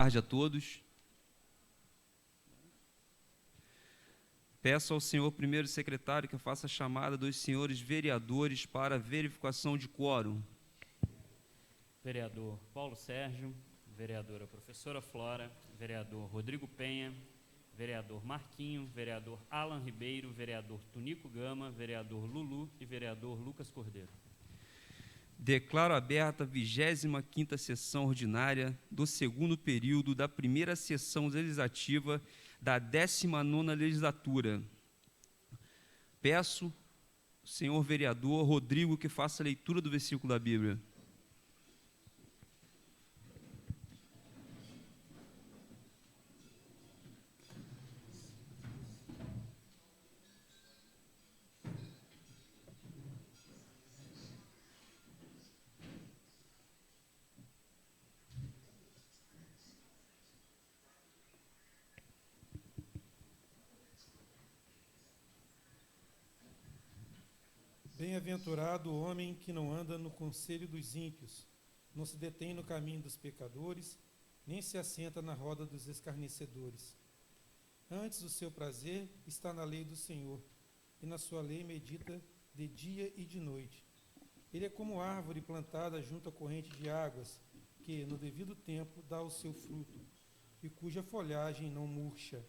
Boa tarde a todos. Peço ao senhor primeiro secretário que faça a chamada dos senhores vereadores para verificação de quórum. Vereador Paulo Sérgio, vereadora professora Flora, vereador Rodrigo Penha, vereador Marquinho, vereador Alan Ribeiro, vereador Tunico Gama, vereador Lulu e vereador Lucas Cordeiro. Declaro aberta a 25ª sessão ordinária do segundo período da primeira sessão legislativa da 19ª legislatura. Peço ao senhor vereador Rodrigo que faça a leitura do versículo da Bíblia. Bem-aventurado o homem que não anda no conselho dos ímpios, não se detém no caminho dos pecadores, nem se assenta na roda dos escarnecedores. Antes, o seu prazer está na lei do Senhor, e na sua lei medita de dia e de noite. Ele é como árvore plantada junto à corrente de águas, que, no devido tempo, dá o seu fruto, e cuja folhagem não murcha.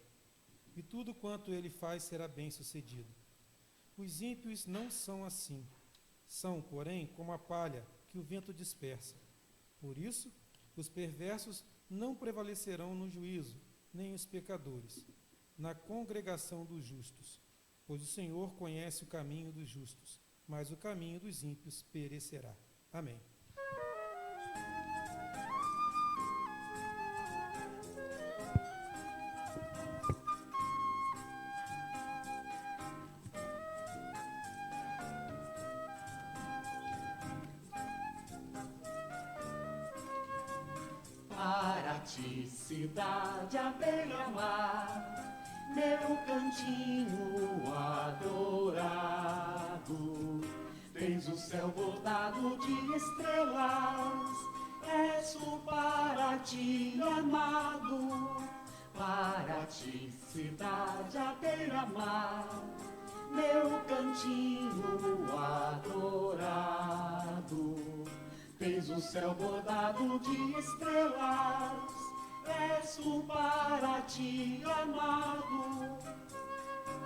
E tudo quanto ele faz será bem-sucedido. Os ímpios não são assim. São, porém, como a palha que o vento dispersa. Por isso, os perversos não prevalecerão no juízo, nem os pecadores, na congregação dos justos. Pois o Senhor conhece o caminho dos justos, mas o caminho dos ímpios perecerá. Amém. Cidade à beira-mar, meu cantinho adorado, tens o céu bordado de estrelas, és o para ti amado. Para ti, cidade à beira-mar, meu cantinho adorado, tens o céu bordado de estrelas, és o para ti amado.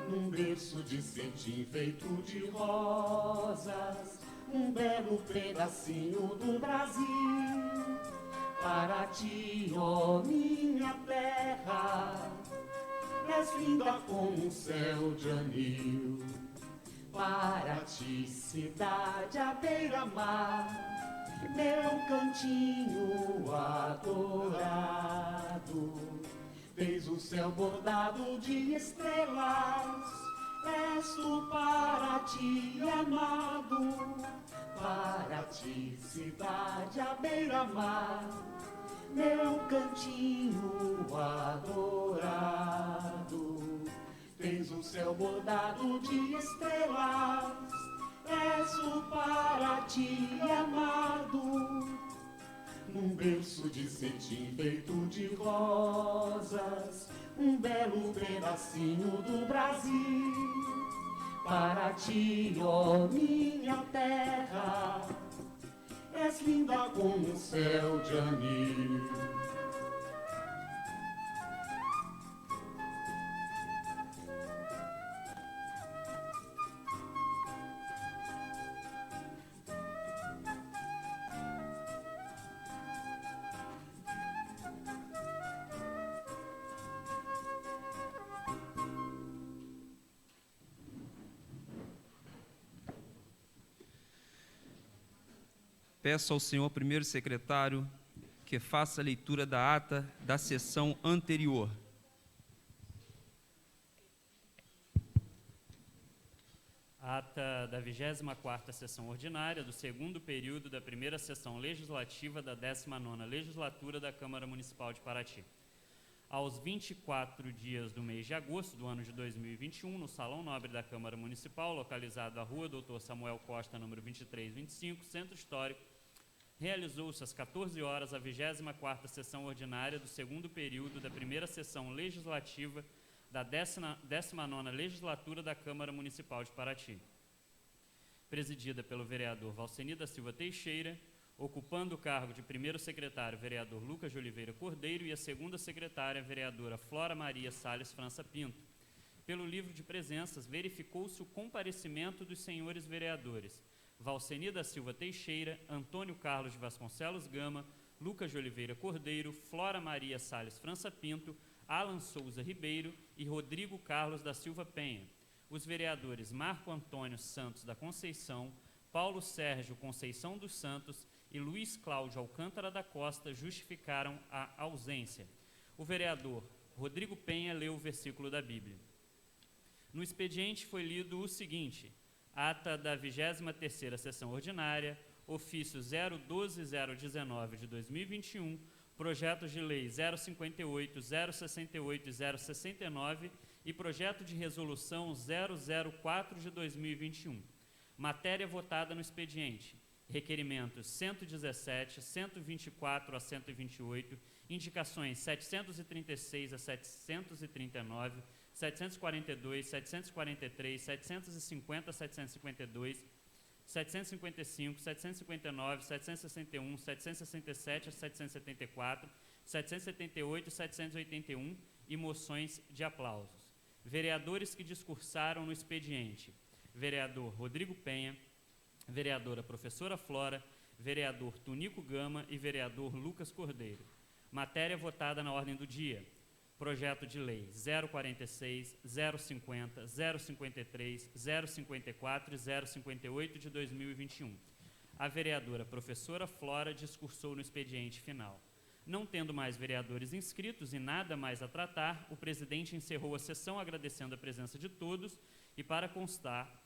Num berço de cetim feito de rosas, um belo pedacinho do Brasil. Para ti, ó minha terra, és linda como um céu de anil. Para ti, cidade à beira-mar, meu cantinho adorado, tens o céu bordado de estrelas, és o para ti amado. Para ti, cidade à beira-mar, meu cantinho adorado, tens o céu bordado de estrelas, és o para ti amado. Num berço de cetim feito de rosas, um belo pedacinho do Brasil. Para ti, ó minha terra, és linda como um céu de anil. Peço ao senhor primeiro secretário que faça a leitura da ata da sessão anterior. Ata da 24ª sessão ordinária do segundo período da primeira sessão legislativa da 19ª legislatura da Câmara Municipal de Paraty. Aos 24 dias do mês de agosto do ano de 2021, no Salão Nobre da Câmara Municipal, localizado à Rua Dr. Samuel Costa, número 2325, Centro Histórico, Realizou-se às 14 horas a 24ª sessão ordinária do segundo período da primeira sessão legislativa da 19ª legislatura da Câmara Municipal de Paraty, presidida pelo vereador Valceni da Silva Teixeira, ocupando o cargo de primeiro secretário, vereador Lucas de Oliveira Cordeiro, e a segunda secretária, vereadora Flora Maria Salles França Pinto. Pelo livro de presenças, verificou-se o comparecimento dos senhores vereadores Valceni da Silva Teixeira, Antônio Carlos de Vasconcelos Gama, Lucas de Oliveira Cordeiro, Flora Maria Salles França Pinto, Alan Souza Ribeiro e Rodrigo Carlos da Silva Penha. Os vereadores Marco Antônio Santos da Conceição, Paulo Sérgio Conceição dos Santos e Luiz Cláudio Alcântara da Costa justificaram a ausência. O vereador Rodrigo Penha leu o versículo da Bíblia. No expediente foi lido o seguinte: ata da 23ª sessão ordinária, ofício 012-019 de 2021, projetos de lei 058, 068 e 069 e projeto de resolução 004 de 2021. Matéria votada no expediente: requerimentos 117, 124 a 128, indicações 736 a 739, 742, 743, 750 a 752, 755, 759, 761, 767 a 774, 778 e 781 e moções de aplausos. Vereadores que discursaram no expediente: vereador Rodrigo Penha, vereadora professora Flora, vereador Tunico Gama e vereador Lucas Cordeiro. Matéria votada na ordem do dia: projeto de lei 046, 050, 053, 054 e 058 de 2021. A vereadora professora Flora discursou no expediente final. Não tendo mais vereadores inscritos e nada mais a tratar, o presidente encerrou a sessão agradecendo a presença de todos e, para constar,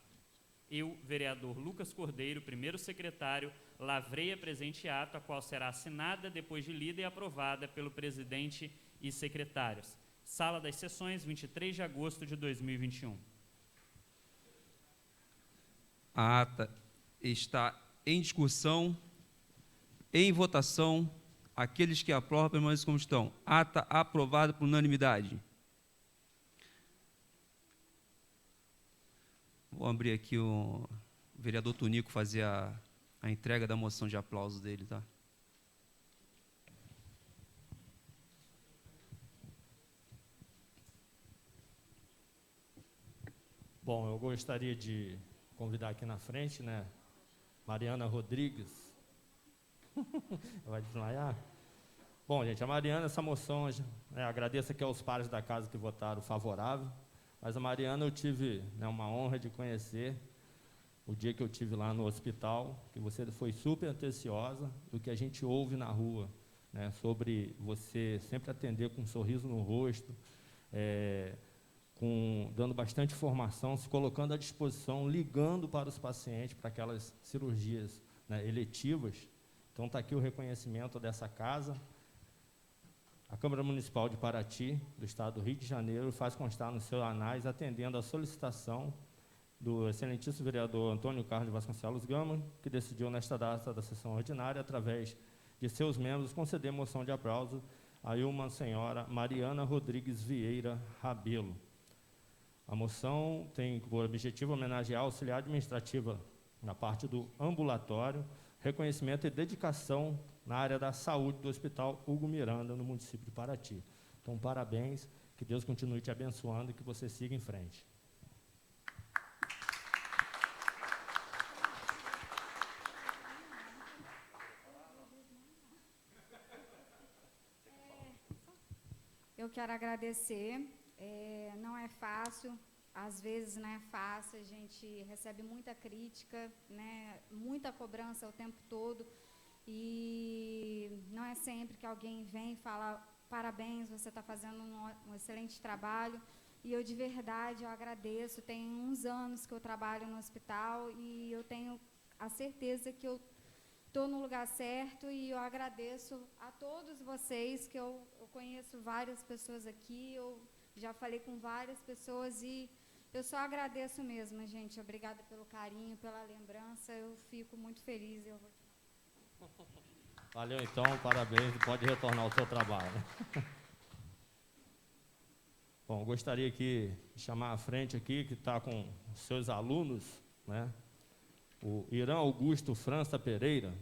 eu, vereador Lucas Cordeiro, primeiro secretário, lavrei a presente ato, a qual será assinada depois de lida e aprovada pelo presidente e secretários. Sala das Sessões, 23 de agosto de 2021. A ata está em discussão, em votação. Aqueles que aprovam permaneçam como estão. Ata aprovada por unanimidade. Vou abrir aqui o vereador Tunico fazer a entrega da moção de aplauso dele, tá? Bom, eu gostaria de convidar aqui na frente, né, Mariana Rodrigues. Vai desmaiar? Bom, gente, a Mariana, essa moção, agradeço aqui aos pares da casa que votaram favorável, mas a Mariana eu tive, né, uma honra de conhecer o dia que eu estive lá no hospital, que você foi super atenciosa do que a gente ouve na rua, né, sobre você sempre atender com um sorriso no rosto, dando bastante informação, se colocando à disposição, ligando para os pacientes, para aquelas cirurgias, né, eletivas. Então, está aqui o reconhecimento dessa casa. A Câmara Municipal de Paraty, do Estado do Rio de Janeiro, faz constar no seu anais, atendendo à solicitação do excelentíssimo vereador Antônio Carlos de Vasconcelos Gama, que decidiu, nesta data da sessão ordinária, através de seus membros, conceder moção de aplauso a uma senhora Mariana Rodrigues Vieira Rabelo. A moção tem por objetivo homenagear a auxiliar administrativa na parte do ambulatório, reconhecimento e dedicação na área da saúde do Hospital Hugo Miranda, no município de Paraty. Então, parabéns, que Deus continue te abençoando e que você siga em frente. Eu quero agradecer. Não é fácil, às vezes não é fácil, a gente recebe muita crítica, né, muita cobrança o tempo todo, e não é sempre que alguém vem e fala: parabéns, você está fazendo um excelente trabalho. E eu, de verdade, eu agradeço. Tem uns anos que eu trabalho no hospital e eu tenho a certeza que eu estou no lugar certo, e eu agradeço a todos vocês, que eu conheço várias pessoas aqui, eu já falei com várias pessoas e eu só agradeço mesmo, gente. Obrigada pelo carinho, pela lembrança, eu fico muito feliz. Valeu, então, parabéns, pode retornar ao seu trabalho. Bom, gostaria aqui de chamar à frente aqui, que está com os seus alunos, né? O Irã Augusto França Pereira.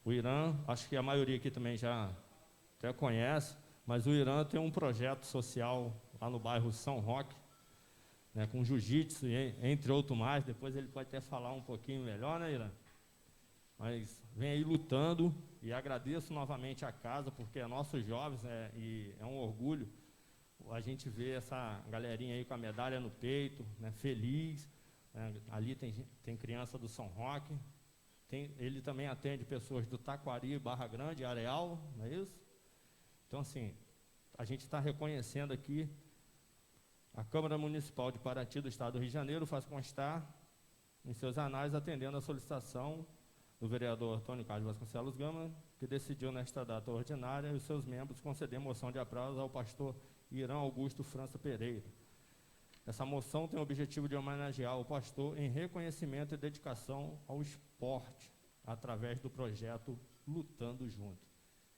O Irã, acho que a maioria aqui também já até conhece, mas o Irã tem um projeto social lá no bairro São Roque, né, com jiu-jitsu, entre outros mais. Depois ele pode até falar um pouquinho melhor, né, Irã? Mas vem aí lutando, e agradeço novamente a casa, porque é nossos jovens, e é um orgulho a gente ver essa galerinha aí com a medalha no peito, né, feliz. Ali tem criança do São Roque, ele também atende pessoas do Taquari, Barra Grande, Areal, não é isso? Então, assim, a gente está reconhecendo aqui, a Câmara Municipal de Paraty do Estado do Rio de Janeiro faz constar em seus anais, atendendo a solicitação do vereador Antônio Carlos Vasconcelos Gama, que decidiu nesta data ordinária, e os seus membros conceder moção de aplauso ao pastor Irã Augusto França Pereira. Essa moção tem o objetivo de homenagear o pastor em reconhecimento e dedicação ao esporte, através do projeto Lutando Junto.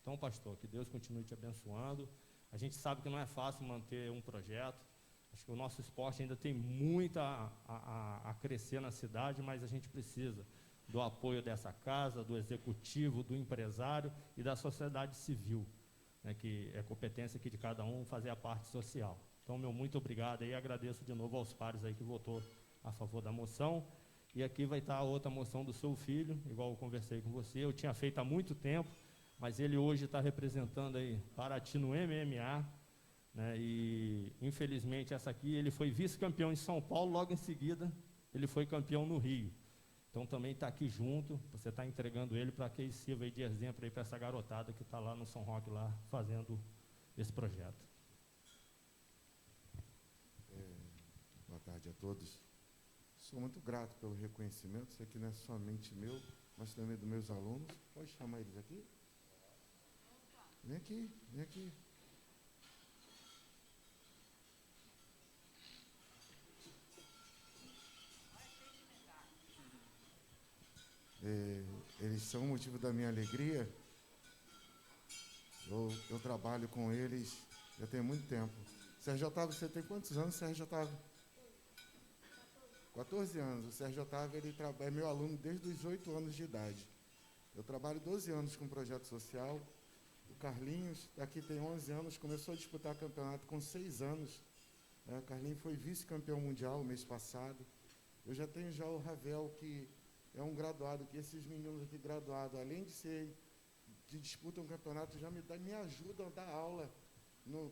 Então, pastor, que Deus continue te abençoando. A gente sabe que não é fácil manter um projeto. Acho que o nosso esporte ainda tem muito a crescer na cidade, mas a gente precisa do apoio dessa casa, do executivo, do empresário e da sociedade civil, né, que é competência aqui de cada um fazer a parte social. Então, meu muito obrigado e agradeço de novo aos pares aí que votou a favor da moção. E aqui vai estar a outra moção do seu filho, igual eu conversei com você. Eu tinha feito há muito tempo, mas ele hoje está representando aí Paraty no MMA, né, e infelizmente essa aqui, ele foi vice-campeão em São Paulo, logo em seguida ele foi campeão no Rio. Então também está aqui junto, você está entregando ele para que ele sirva aí de exemplo para essa garotada que está lá no São Roque, lá fazendo esse projeto. Boa tarde a todos. Sou muito grato pelo reconhecimento. Isso aqui não é somente meu, mas também dos meus alunos. Pode chamar eles aqui? Vem aqui, vem aqui. Eles são o motivo da minha alegria. Eu trabalho com eles já tem muito tempo. Sérgio Otávio, você tem quantos anos, Sérgio Otávio? 14 anos. O Sérgio Otávio é meu aluno desde os 8 anos de idade. Eu trabalho 12 anos com projeto social. O Carlinhos, daqui tem 11 anos, começou a disputar campeonato com 6 anos. O Carlinhos foi vice-campeão mundial mês passado. Eu já tenho já o Ravel, que é um graduado, que esses meninos aqui graduados, além de disputam um campeonato, já me ajudam a dar aula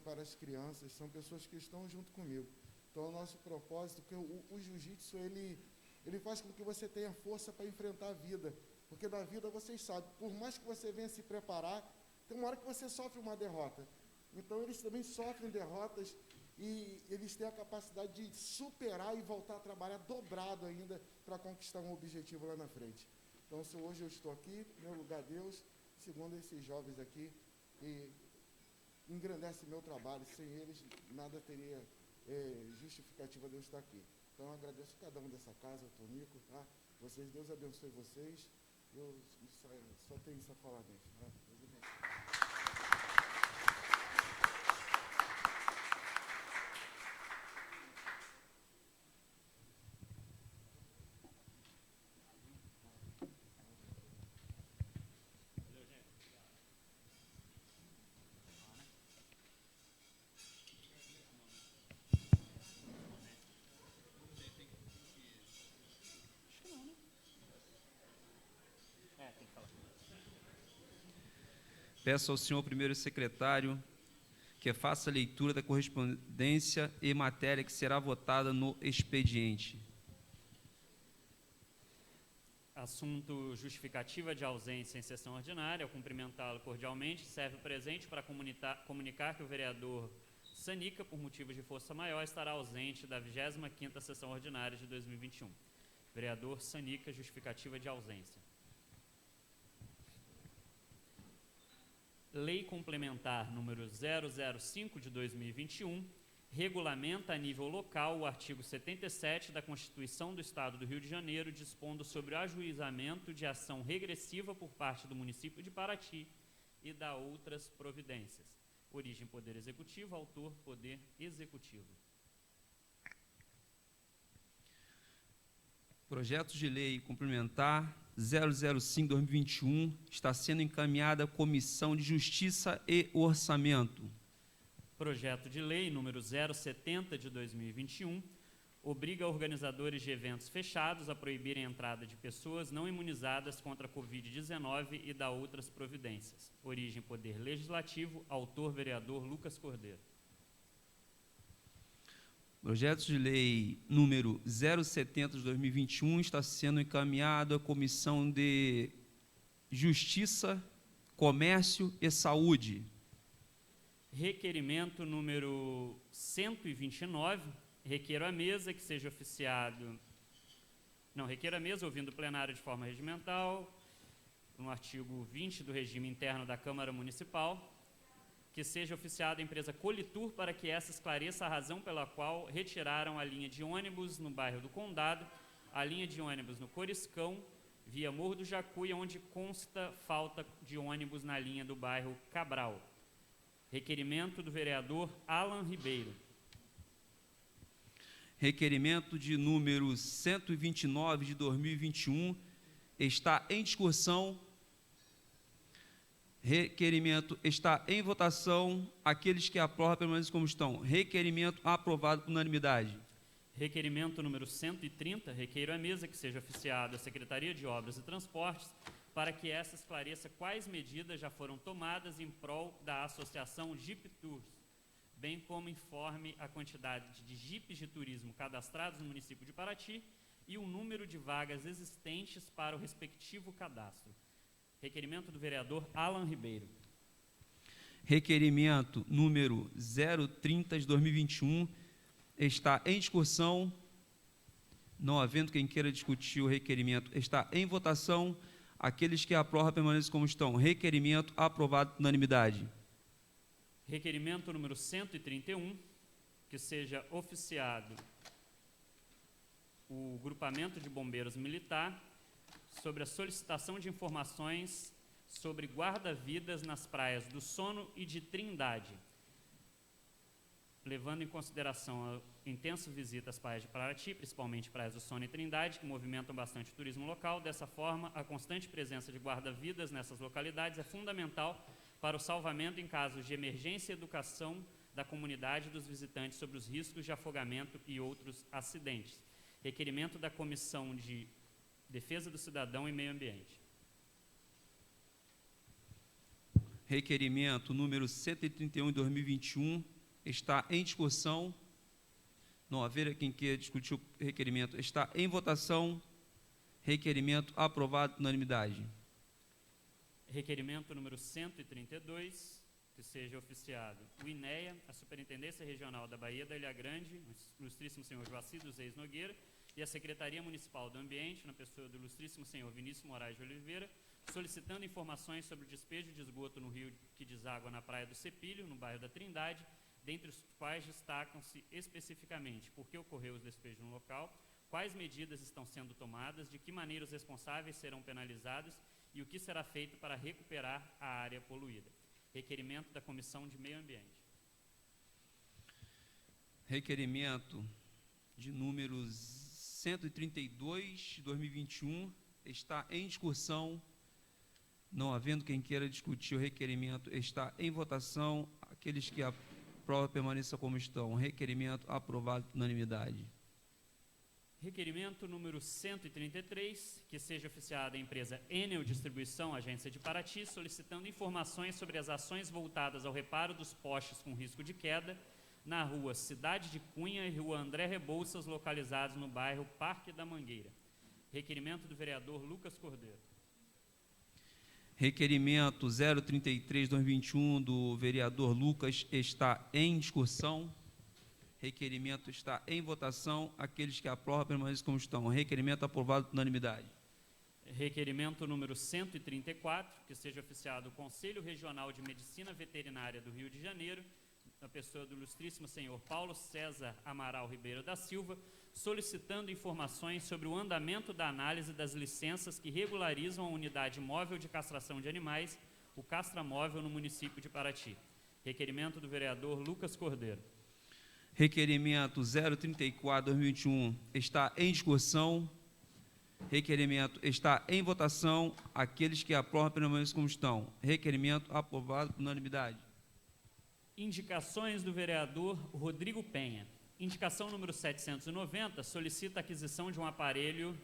para as crianças. São pessoas que estão junto comigo. Então, o nosso propósito, que o jiu-jitsu, ele faz com que você tenha força para enfrentar a vida. Porque na vida, vocês sabem, por mais que você venha se preparar, tem uma hora que você sofre uma derrota. Então, eles também sofrem derrotas e eles têm a capacidade de superar e voltar a trabalhar dobrado ainda para conquistar um objetivo lá na frente. Então, se hoje eu estou aqui, meu lugar é Deus, segundo esses jovens aqui, e engrandece meu trabalho. Sem eles, nada teria justificativa de eu estar aqui. Então, eu agradeço cada um dessa casa, o Tonico, tá? Vocês, Deus abençoe vocês. Eu só tenho isso a falar mesmo, tá? Deus abençoe. Peço ao senhor primeiro secretário que faça a leitura da correspondência e matéria que será votada no expediente. Assunto justificativa de ausência em sessão ordinária. Ao cumprimentá-lo cordialmente, serve o presente para comunicar que o vereador Sanica, por motivos de força maior, estará ausente da 25ª sessão ordinária de 2021. Vereador Sanica, justificativa de ausência. Lei Complementar número 005 de 2021, regulamenta a nível local o artigo 77 da Constituição do Estado do Rio de Janeiro, dispondo sobre o ajuizamento de ação regressiva por parte do município de Paraty e da outras providências. Origem: Poder Executivo. Autor: Poder Executivo. Projeto de Lei Complementar 005/2021 está sendo encaminhada à Comissão de Justiça e Orçamento. Projeto de Lei número 070 de 2021 obriga organizadores de eventos fechados a proibirem a entrada de pessoas não imunizadas contra a Covid-19 e da outras providências. Origem: Poder Legislativo. Autor: vereador Lucas Cordeiro. Projeto de Lei número 070 de 2021 está sendo encaminhado à Comissão de Justiça, Comércio e Saúde. Requerimento número 129, requeiro à mesa que seja oficiado... Não, requeiro à mesa, ouvindo o plenário de forma regimental, no artigo 20 do regime interno da Câmara Municipal, que seja oficiada a empresa Colitur para que essa esclareça a razão pela qual retiraram a linha de ônibus no bairro do Condado, a linha de ônibus no Coriscão, via Morro do Jacuí, onde consta falta de ônibus na linha do bairro Cabral. Requerimento do vereador Alan Ribeiro. Requerimento de número 129 de 2021 está em discussão. Requerimento está em votação. Aqueles que aprovam permanecem como estão. Requerimento aprovado por unanimidade. Requerimento número 130, requeiro à mesa que seja oficiado à Secretaria de Obras e Transportes para que essa esclareça quais medidas já foram tomadas em prol da Associação Jeep Tours, bem como informe a quantidade de jipes de turismo cadastrados no município de Paraty e o número de vagas existentes para o respectivo cadastro. Requerimento do vereador Alan Ribeiro. Requerimento número 030 de 2021 está em discussão. Não havendo quem queira discutir o requerimento, está em votação. Aqueles que aprovam permanecem como estão. Requerimento aprovado por unanimidade. Requerimento número 131, que seja oficiado o Grupamento de Bombeiros Militar sobre a solicitação de informações sobre guarda-vidas nas praias do Sono e de Trindade, levando em consideração a intensa visita às praias de Paraty, principalmente praias do Sono e Trindade, que movimentam bastante o turismo local. Dessa forma, a constante presença de guarda-vidas nessas localidades é fundamental para o salvamento em casos de emergência e educação da comunidade e dos visitantes sobre os riscos de afogamento e outros acidentes. Requerimento da Comissão de Defesa do Cidadão e Meio Ambiente. Requerimento número 131 de 2021 está em discussão. Não haver quem queira discutir o requerimento, está em votação. Requerimento aprovado por unanimidade. Requerimento número 132, que seja oficiado o INEA, a Superintendência Regional da Baía da Ilha Grande, o ilustríssimo senhor Joacir dos Reis Nogueira, e a Secretaria Municipal do Ambiente, na pessoa do ilustríssimo senhor Vinícius Moraes de Oliveira, solicitando informações sobre o despejo de esgoto no rio que deságua na Praia do Cepilho, no bairro da Trindade, dentre os quais destacam-se especificamente por que ocorreu os despejos no local, quais medidas estão sendo tomadas, de que maneira os responsáveis serão penalizados e o que será feito para recuperar a área poluída. Requerimento da Comissão de Meio Ambiente. Requerimento de número 132 de 2021 está em discussão. Não havendo quem queira discutir o requerimento, está em votação. Aqueles que aprovam permaneçam como estão. Requerimento aprovado por unanimidade. Requerimento número 133, que seja oficiada a empresa Enel Distribuição, agência de Paraty, solicitando informações sobre as ações voltadas ao reparo dos postes com risco de queda na rua Cidade de Cunha e rua André Rebouças, localizados no bairro Parque da Mangueira. Requerimento do vereador Lucas Cordeiro. Requerimento 033/2021 do vereador Lucas está em discussão. Requerimento está em votação. Aqueles que aprovam permanecem como estão. Requerimento aprovado por unanimidade. Requerimento número 134, que seja oficiado o Conselho Regional de Medicina Veterinária do Rio de Janeiro, na pessoa do ilustríssimo senhor Paulo César Amaral Ribeiro da Silva, solicitando informações sobre o andamento da análise das licenças que regularizam a unidade móvel de castração de animais, o Castramóvel, no município de Paraty. Requerimento do vereador Lucas Cordeiro. Requerimento 034/2021 está em discussão. Requerimento está em votação. Aqueles que aprovam permaneçam como estão. Requerimento aprovado por unanimidade. Indicações do vereador Rodrigo Penha. Indicação número 790, solicita a aquisição de um aparelho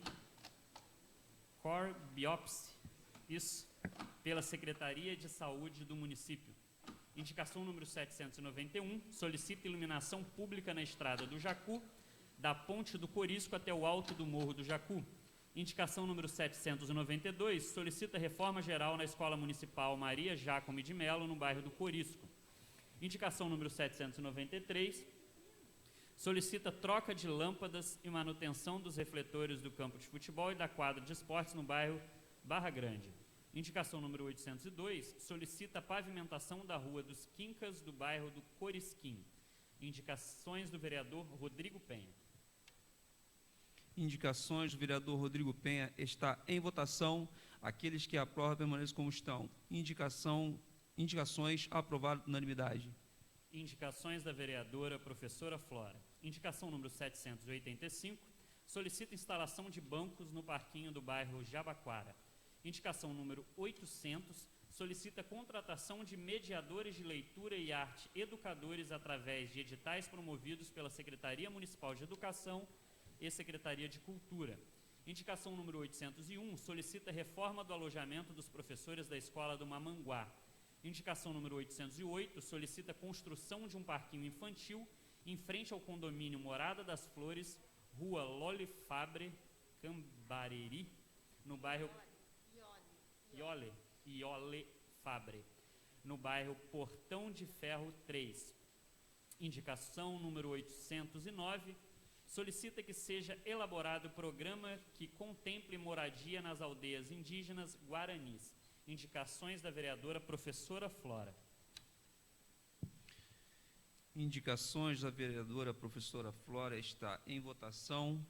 Core Biopsy, isso, pela Secretaria de Saúde do município. Indicação número 791, solicita iluminação pública na estrada do Jacu, da Ponte do Corisco até o alto do Morro do Jacu. Indicação número 792, solicita reforma geral na Escola Municipal Maria Jacome de Melo, no bairro do Corisco. Indicação número 793, solicita troca de lâmpadas e manutenção dos refletores do campo de futebol e da quadra de esportes no bairro Barra Grande. Indicação número 802, solicita a pavimentação da Rua dos Quincas do bairro do Corisquim. Indicações do vereador Rodrigo Penha. Indicações do vereador Rodrigo Penha está em votação. Aqueles que aprovam permaneçam como estão. Indicações aprovadas por unanimidade. Indicações da vereadora professora Flora. Indicação número 785, solicita instalação de bancos no parquinho do bairro Jabaquara. Indicação número 800, solicita contratação de mediadores de leitura e arte educadores através de editais promovidos pela Secretaria Municipal de Educação e Secretaria de Cultura. Indicação número 801, solicita reforma do alojamento dos professores da Escola do Mamanguá. Indicação número 808, solicita construção de um parquinho infantil em frente ao condomínio Morada das Flores, Rua Loli Fabre, Cambareri, no bairro Iole Fabre, no bairro Portão de Ferro 3. Indicação número 809, solicita que seja elaborado programa que contemple moradia nas aldeias indígenas guaranis. Indicações da vereadora professora Flora. Indicações da vereadora professora Flora está em votação.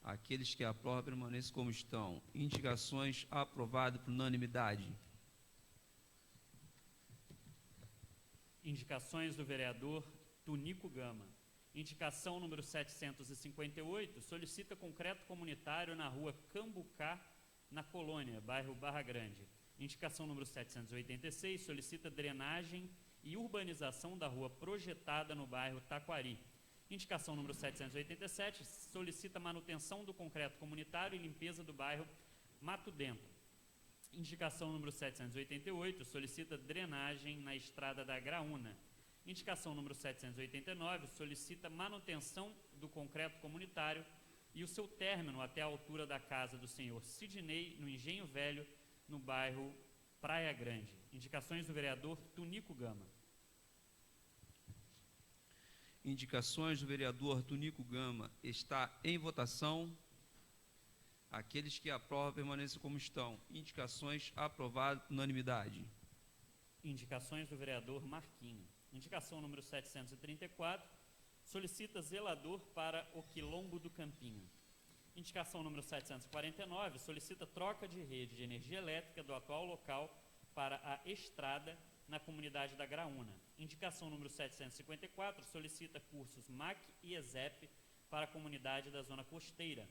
Aqueles que aprovam permaneçam como estão. Indicações aprovadas por unanimidade. Indicações do vereador Tunico Gama. Indicação número 758, solicita concreto comunitário na rua Cambucá, na Colônia, bairro Barra Grande. Indicação número 786, solicita drenagem e urbanização da rua projetada no bairro Taquari. Indicação número 787, solicita manutenção do concreto comunitário e limpeza do bairro Mato Dentro. Indicação número 788, solicita drenagem na estrada da Graúna. Indicação número 789, solicita manutenção do concreto comunitário e o seu término até a altura da casa do senhor Sidney, no Engenho Velho, no bairro Praia Grande. Indicações do vereador Tunico Gama. Indicações do vereador Tunico Gama está em votação. Aqueles que aprovam permaneçam como estão. Indicações aprovadas por unanimidade. Indicações do vereador Marquinho. Indicação número 734, solicita zelador para o Quilombo do Campinho. Indicação número 749, solicita troca de rede de energia elétrica do atual local para a estrada na comunidade da Graúna. Indicação número 754, solicita cursos MAC e ESEP para a comunidade da Zona Costeira.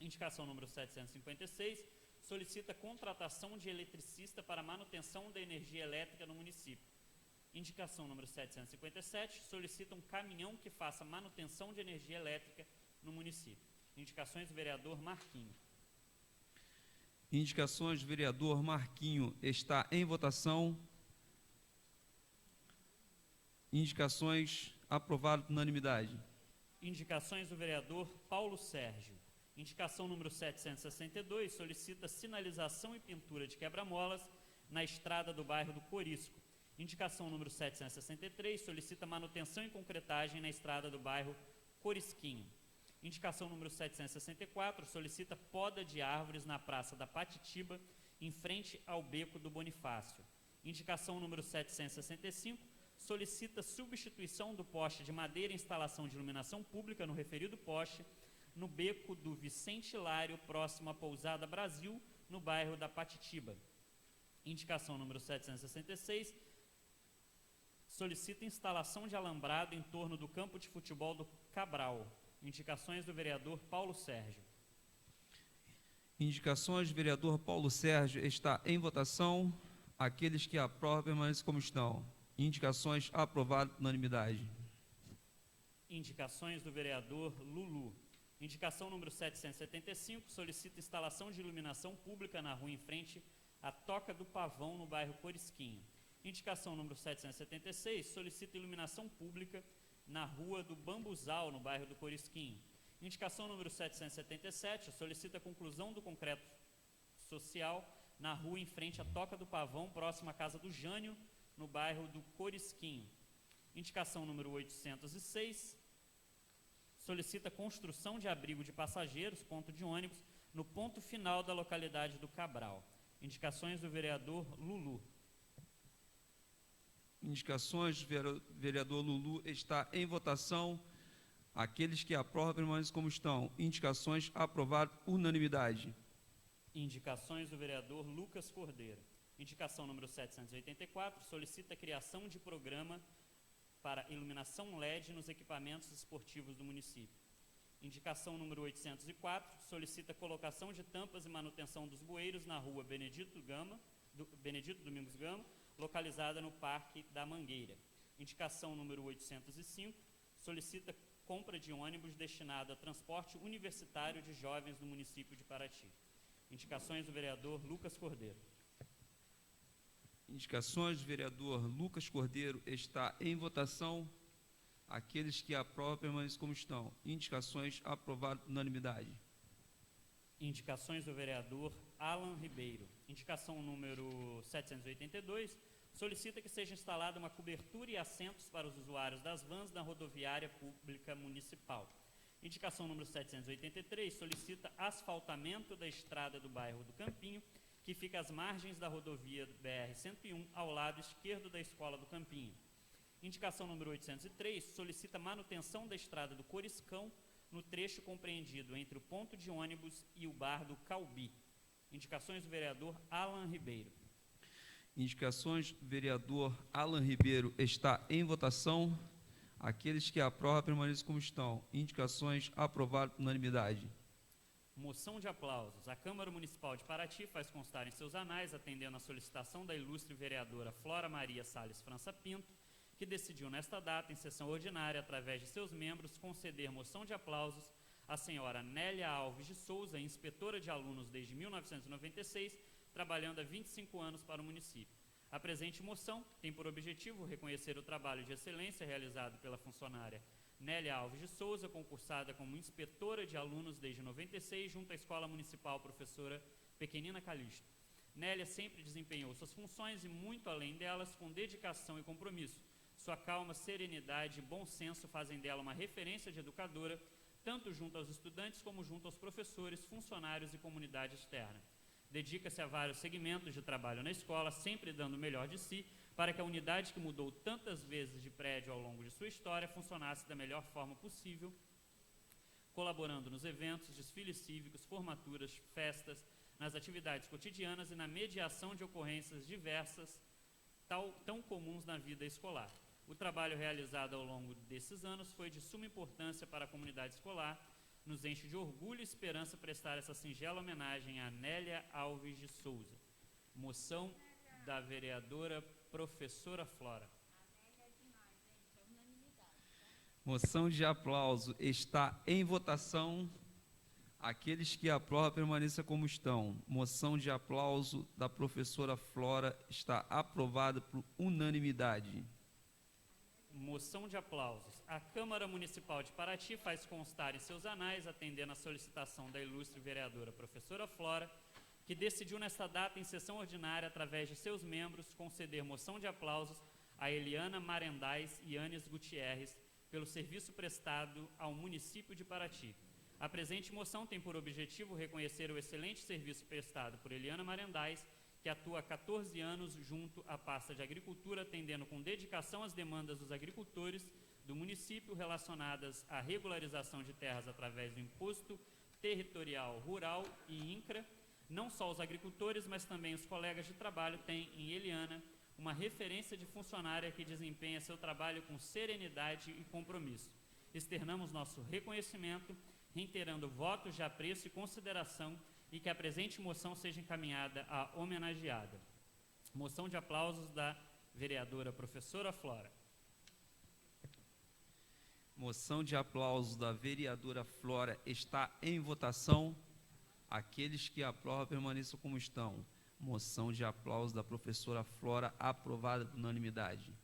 Indicação número 756, solicita contratação de eletricista para manutenção da energia elétrica no município. Indicação número 757, solicita um caminhão que faça manutenção de energia elétrica no município. Indicações do vereador Marquinho. Indicações do vereador Marquinho está em votação. Indicações aprovadas por unanimidade. Indicações do vereador Paulo Sérgio. Indicação número 762, solicita sinalização e pintura de quebra-molas na estrada do bairro do Corisco. Indicação número 763, solicita manutenção e concretagem na estrada do bairro Corisquinho. Indicação número 764, solicita poda de árvores na Praça da Patitiba, em frente ao Beco do Bonifácio. Indicação número 765, solicita substituição do poste de madeira e instalação de iluminação pública no referido poste, no beco do Vicente Hilário, próximo à Pousada Brasil, no bairro da Patitiba. Indicação número 766, solicita instalação de alambrado em torno do campo de futebol do Cabral. Indicações do vereador Paulo Sérgio. Indicações do vereador Paulo Sérgio. Está em votação. Aqueles que aprovam, permaneçam como estão. Indicações aprovadas por unanimidade. Indicações do vereador Lulu. Indicação número 775, solicita instalação de iluminação pública na rua em frente à Toca do Pavão, no bairro Corisquinho. Indicação número 776, solicita iluminação pública na rua do Bambuzal, no bairro do Corisquinho. Indicação número 777, solicita conclusão do concreto social na rua em frente à Toca do Pavão, próxima à Casa do Jânio, no bairro do Corisquinho. Indicação número 806, solicita construção de abrigo de passageiros, ponto de ônibus, no ponto final da localidade do Cabral. Indicações do vereador Lulu. Indicações do vereador Lulu. Está em votação. Aqueles que aprovam, permaneçam como estão. Indicações aprovadas por unanimidade. Indicações do vereador Lucas Cordeiro. Indicação número 784, solicita a criação de programa para iluminação LED nos equipamentos esportivos do município. Indicação número 804, solicita colocação de tampas e manutenção dos bueiros na rua Benedito Domingos Gama, localizada no Parque da Mangueira. Indicação número 805, solicita compra de ônibus destinado a transporte universitário de jovens do município de Paraty. Indicações do vereador Lucas Cordeiro. Indicações do vereador Lucas Cordeiro. Está em votação. Aqueles que aprovam, permaneçam como estão. Indicações aprovadas por unanimidade. Indicações do vereador Alan Ribeiro. Indicação número 782, solicita que seja instalada uma cobertura e assentos para os usuários das vans na rodoviária pública municipal. Indicação número 783, solicita asfaltamento da estrada do bairro do Campinho, que fica às margens da rodovia BR-101, ao lado esquerdo da Escola do Campinho. Indicação número 803, solicita manutenção da estrada do Coriscão, no trecho compreendido entre o ponto de ônibus e o bar do Calbi. Indicações do vereador Alan Ribeiro. Indicações do vereador Alan Ribeiro. Está em votação. Aqueles que aprovam, permaneçam como estão. Indicações aprovadas por unanimidade. Moção de aplausos. A Câmara Municipal de Paraty faz constar em seus anais, atendendo à solicitação da ilustre vereadora Flora Maria Salles França Pinto, que decidiu nesta data, em sessão ordinária, através de seus membros, conceder moção de aplausos à senhora Nélia Alves de Souza, inspetora de alunos desde 1996, trabalhando há 25 anos para o município. A presente moção tem por objetivo reconhecer o trabalho de excelência realizado pela funcionária Nélia Alves de Souza, concursada como inspetora de alunos desde 96, junto à Escola Municipal Professora Pequenina Calixto. Nélia sempre desempenhou suas funções e, muito além delas, com dedicação e compromisso. Sua calma, serenidade e bom senso fazem dela uma referência de educadora, tanto junto aos estudantes como junto aos professores, funcionários e comunidade externa. Dedica-se a vários segmentos de trabalho na escola, sempre dando o melhor de si, para que a unidade que mudou tantas vezes de prédio ao longo de sua história funcionasse da melhor forma possível, colaborando nos eventos, desfiles cívicos, formaturas, festas, nas atividades cotidianas e na mediação de ocorrências diversas, tão comuns na vida escolar. O trabalho realizado ao longo desses anos foi de suma importância para a comunidade escolar. Nos enche de orgulho e esperança prestar essa singela homenagem a Nélia Alves de Souza. Moção da vereadora professora Flora. Moção de aplauso. Está em votação. Aqueles que aprovam, permaneçam como estão. Moção de aplauso da professora Flora está aprovada por unanimidade. Moção de aplausos. A Câmara Municipal de Paraty faz constar em seus anais, atendendo à solicitação da ilustre vereadora professora Flora, que decidiu nesta data, em sessão ordinária, através de seus membros, conceder moção de aplausos a Eliana Marendais e Anis Gutierrez pelo serviço prestado ao município de Paraty. A presente moção tem por objetivo reconhecer o excelente serviço prestado por Eliana Marendais, que atua há 14 anos junto à pasta de Agricultura, atendendo com dedicação às demandas dos agricultores do município relacionadas à regularização de terras através do Imposto Territorial Rural e INCRA. Não só os agricultores, mas também os colegas de trabalho têm em Eliana uma referência de funcionária que desempenha seu trabalho com serenidade e compromisso. Externamos nosso reconhecimento, reiterando votos de apreço e consideração e que a presente moção seja encaminhada à homenageada. Moção de aplausos da vereadora professora Flora. Moção de aplausos da vereadora Flora está em votação. Aqueles que aprovam permaneçam como estão. Moção de aplausos da professora Flora aprovada por unanimidade.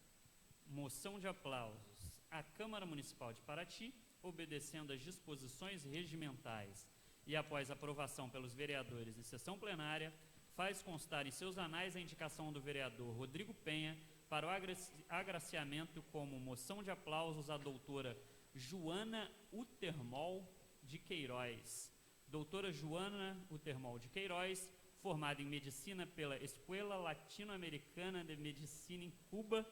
Moção de aplausos. A Câmara Municipal de Paraty, obedecendo às disposições regimentais e após aprovação pelos vereadores em sessão plenária, faz constar em seus anais a indicação do vereador Rodrigo Penha para o agraciamento como moção de aplausos à doutora Joana Utermol de Queiroz. Doutora Joana Utermol de Queiroz, formada em Medicina pela Escuela Latino-Americana de Medicina em Cuba.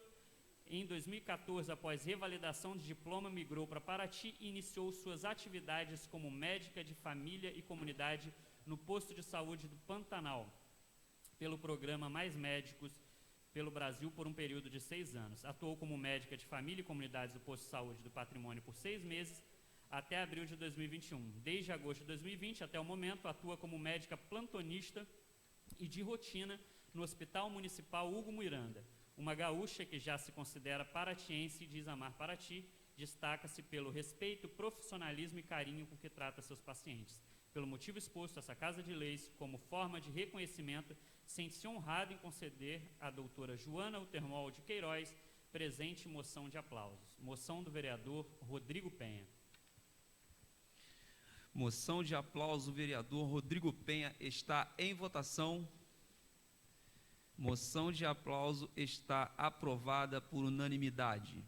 Em 2014, após revalidação de diploma, migrou para Paraty e iniciou suas atividades como médica de família e comunidade no posto de saúde do Pantanal, pelo programa Mais Médicos pelo Brasil por um período de 6 anos. Atuou como médica de família e comunidades do posto de saúde do Patrimônio por 6 meses, até abril de 2021. Desde agosto de 2020 até o momento, atua como médica plantonista e de rotina no Hospital Municipal Hugo Miranda. Uma gaúcha que já se considera paratiense e diz amar Paraty, destaca-se pelo respeito, profissionalismo e carinho com que trata seus pacientes. Pelo motivo exposto, essa Casa de Leis, como forma de reconhecimento, sente-se honrado em conceder à doutora Joana Utermol de Queiroz presente moção de aplausos. Moção do vereador Rodrigo Penha. Moção de aplauso do vereador Rodrigo Penha está em votação. Moção de aplauso está aprovada por unanimidade.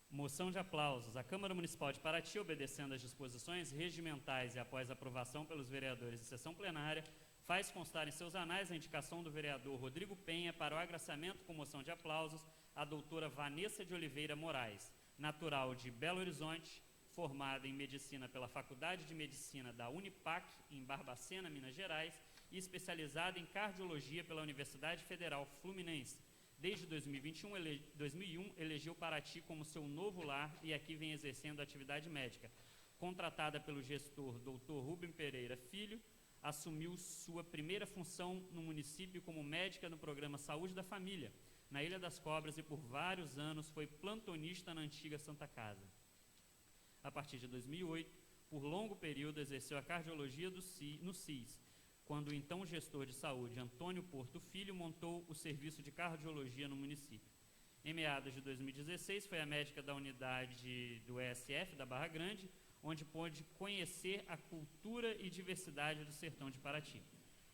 Moção de aplausos. A Câmara Municipal de Paraty, obedecendo às disposições regimentais e após aprovação pelos vereadores em sessão plenária, faz constar em seus anais a indicação do vereador Rodrigo Penha para o agraciamento com moção de aplausos à doutora Vanessa de Oliveira Moraes, natural de Belo Horizonte, formada em Medicina pela Faculdade de Medicina da Unipac, em Barbacena, Minas Gerais, e especializada em Cardiologia pela Universidade Federal Fluminense. Desde 2001, elegeu Paraty como seu novo lar e aqui vem exercendo atividade médica. Contratada pelo gestor Dr. Rubem Pereira Filho, assumiu sua primeira função no município como médica no programa Saúde da Família, na Ilha das Cobras, e por vários anos foi plantonista na antiga Santa Casa. A partir de 2008, por longo período exerceu a cardiologia no CIS, quando o então gestor de saúde, Antônio Porto Filho, montou o serviço de cardiologia no município. Em meados de 2016, foi a médica da unidade do ESF da Barra Grande, onde pôde conhecer a cultura e diversidade do sertão de Paraty.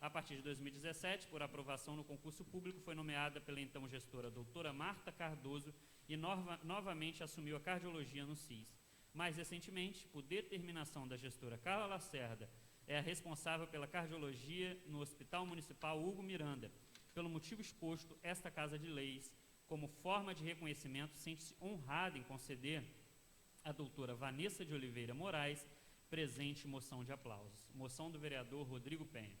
A partir de 2017, por aprovação no concurso público, foi nomeada pela então gestora doutora Marta Cardoso e novamente assumiu a cardiologia no CIS. Mais recentemente, por determinação da gestora Carla Lacerda, é a responsável pela cardiologia no Hospital Municipal Hugo Miranda. Pelo motivo exposto, esta Casa de Leis, como forma de reconhecimento, sente-se honrada em conceder à doutora Vanessa de Oliveira Moraes presente moção de aplausos. Moção do vereador Rodrigo Penha.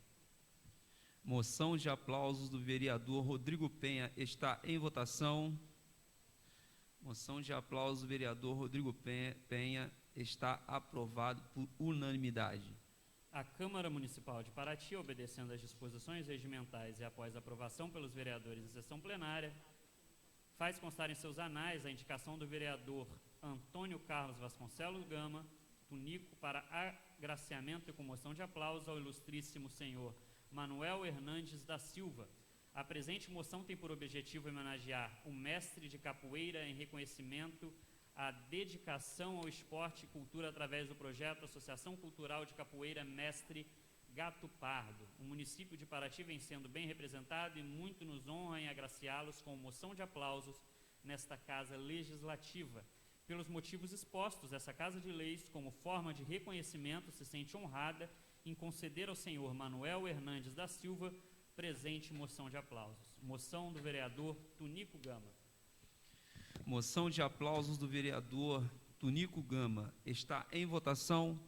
Moção de aplausos do vereador Rodrigo Penha está em votação. Moção de aplausos do vereador Rodrigo Penha está aprovado por unanimidade. A Câmara Municipal de Paraty, obedecendo às disposições regimentais e após aprovação pelos vereadores em sessão plenária, faz constar em seus anais a indicação do vereador Antônio Carlos Vasconcelos Gama, Tunico, para agraciamento e comoção de aplausos ao ilustríssimo senhor Manuel Hernandes da Silva. A presente moção tem por objetivo homenagear o mestre de capoeira em reconhecimento à dedicação ao esporte e cultura através do projeto Associação Cultural de Capoeira Mestre Gato Pardo. O município de Paraty vem sendo bem representado e muito nos honra em agraciá-los com moção de aplausos nesta Casa Legislativa. Pelos motivos expostos, essa Casa de Leis, como forma de reconhecimento, se sente honrada em conceder ao senhor Manuel Hernandes da Silva presente moção de aplausos. Moção do vereador Tunico Gama. Moção de aplausos do vereador Tunico Gama. Está em votação.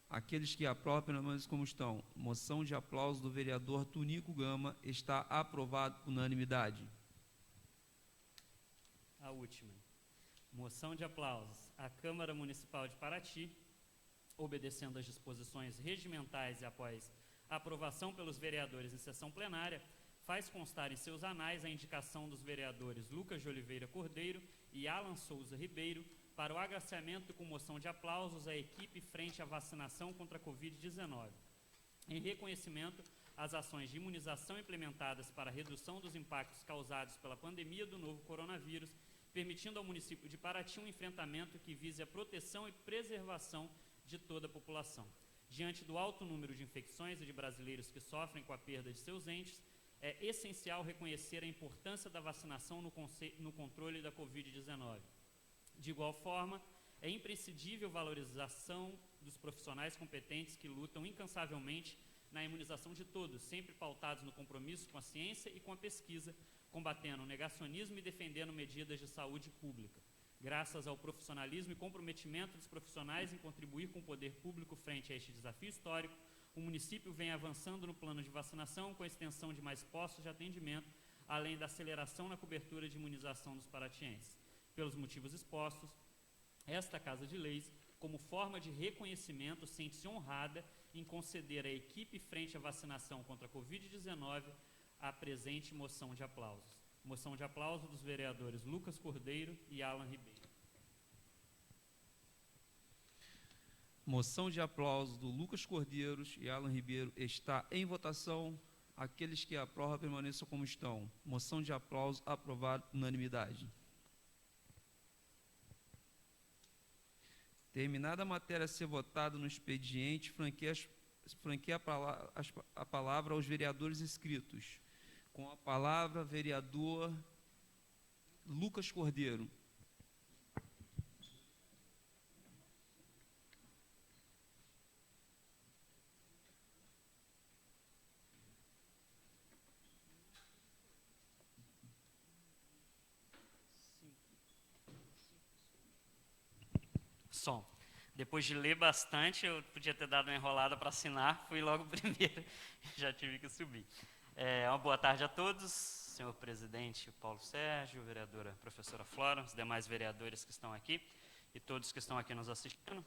Aqueles que aprovam, permaneçam como estão. Moção de aplausos do vereador Tunico Gama. Está aprovado por unanimidade. A última. Moção de aplausos. A Câmara Municipal de Paraty, obedecendo às disposições regimentais e após a aprovação pelos vereadores em sessão plenária, faz constar em seus anais a indicação dos vereadores Lucas de Oliveira Cordeiro e Alan Souza Ribeiro para o agraciamento com moção de aplausos à equipe frente à vacinação contra a Covid-19, em reconhecimento às ações de imunização implementadas para a redução dos impactos causados pela pandemia do novo coronavírus, permitindo ao município de Paraty um enfrentamento que vise a proteção e preservação de toda a população. Diante do alto número de infecções e de brasileiros que sofrem com a perda de seus entes, é essencial reconhecer a importância da vacinação no controle da Covid-19. De igual forma, é imprescindível a valorização dos profissionais competentes que lutam incansavelmente na imunização de todos, sempre pautados no compromisso com a ciência e com a pesquisa, combatendo o negacionismo e defendendo medidas de saúde pública. Graças ao profissionalismo e comprometimento dos profissionais em contribuir com o poder público frente a este desafio histórico, o município vem avançando no plano de vacinação com a extensão de mais postos de atendimento, além da aceleração na cobertura de imunização dos paratienses. Pelos motivos expostos, esta Casa de Leis, como forma de reconhecimento, sente-se honrada em conceder à equipe frente à vacinação contra a Covid-19 a presente moção de aplausos. Moção de aplauso dos vereadores Lucas Cordeiro e Alan Ribeiro. Moção de aplausos do Lucas Cordeiro e Alan Ribeiro está em votação. Aqueles que aprovam, permaneçam como estão. Moção de aplausos aprovada por unanimidade. Terminada a matéria a ser votada no expediente, franqueia a palavra aos vereadores inscritos. Com a palavra, vereador Lucas Cordeiro. Som. Depois de ler bastante, eu podia ter dado uma enrolada para assinar, fui logo primeiro, já tive que subir. Uma boa tarde a todos, senhor presidente Paulo Sérgio, vereadora professora Flora, os demais vereadores que estão aqui e todos que estão aqui nos assistindo.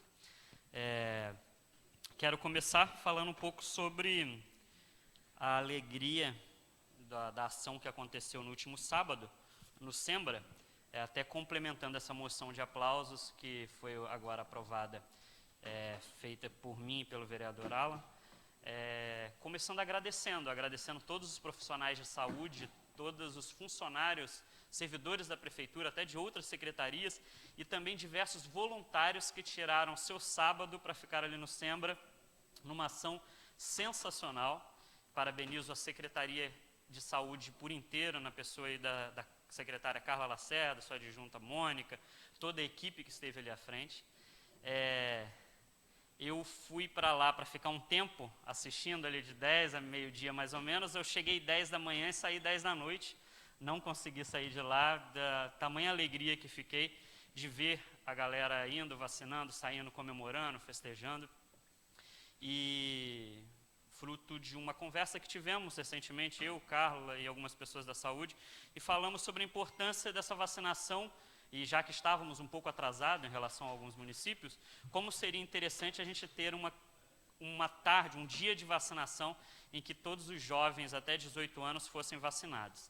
Quero começar falando um pouco sobre a alegria da ação que aconteceu no último sábado, no Sembra, até complementando essa moção de aplausos que foi agora aprovada, feita por mim e pelo vereador Alan. Começando agradecendo todos os profissionais de saúde, todos os funcionários, servidores da prefeitura, até de outras secretarias, e também diversos voluntários que tiraram seu sábado para ficar ali no Sembra, numa ação sensacional. Parabenizo a Secretaria de Saúde por inteiro, na pessoa aí da secretária Carla Lacerda, sua adjunta Mônica, toda a equipe que esteve ali à frente. Eu fui para lá para ficar um tempo assistindo ali de 10 a meio-dia mais ou menos. Eu cheguei 10 da manhã e saí 10 da noite. Não consegui sair de lá, da tamanha alegria que fiquei de ver a galera indo, vacinando, saindo, comemorando, festejando. E fruto de uma conversa que tivemos recentemente, eu, Carla e algumas pessoas da saúde, e falamos sobre a importância dessa vacinação. E já que estávamos um pouco atrasados em relação a alguns municípios, como seria interessante a gente ter uma tarde, um dia de vacinação em que todos os jovens até 18 anos fossem vacinados.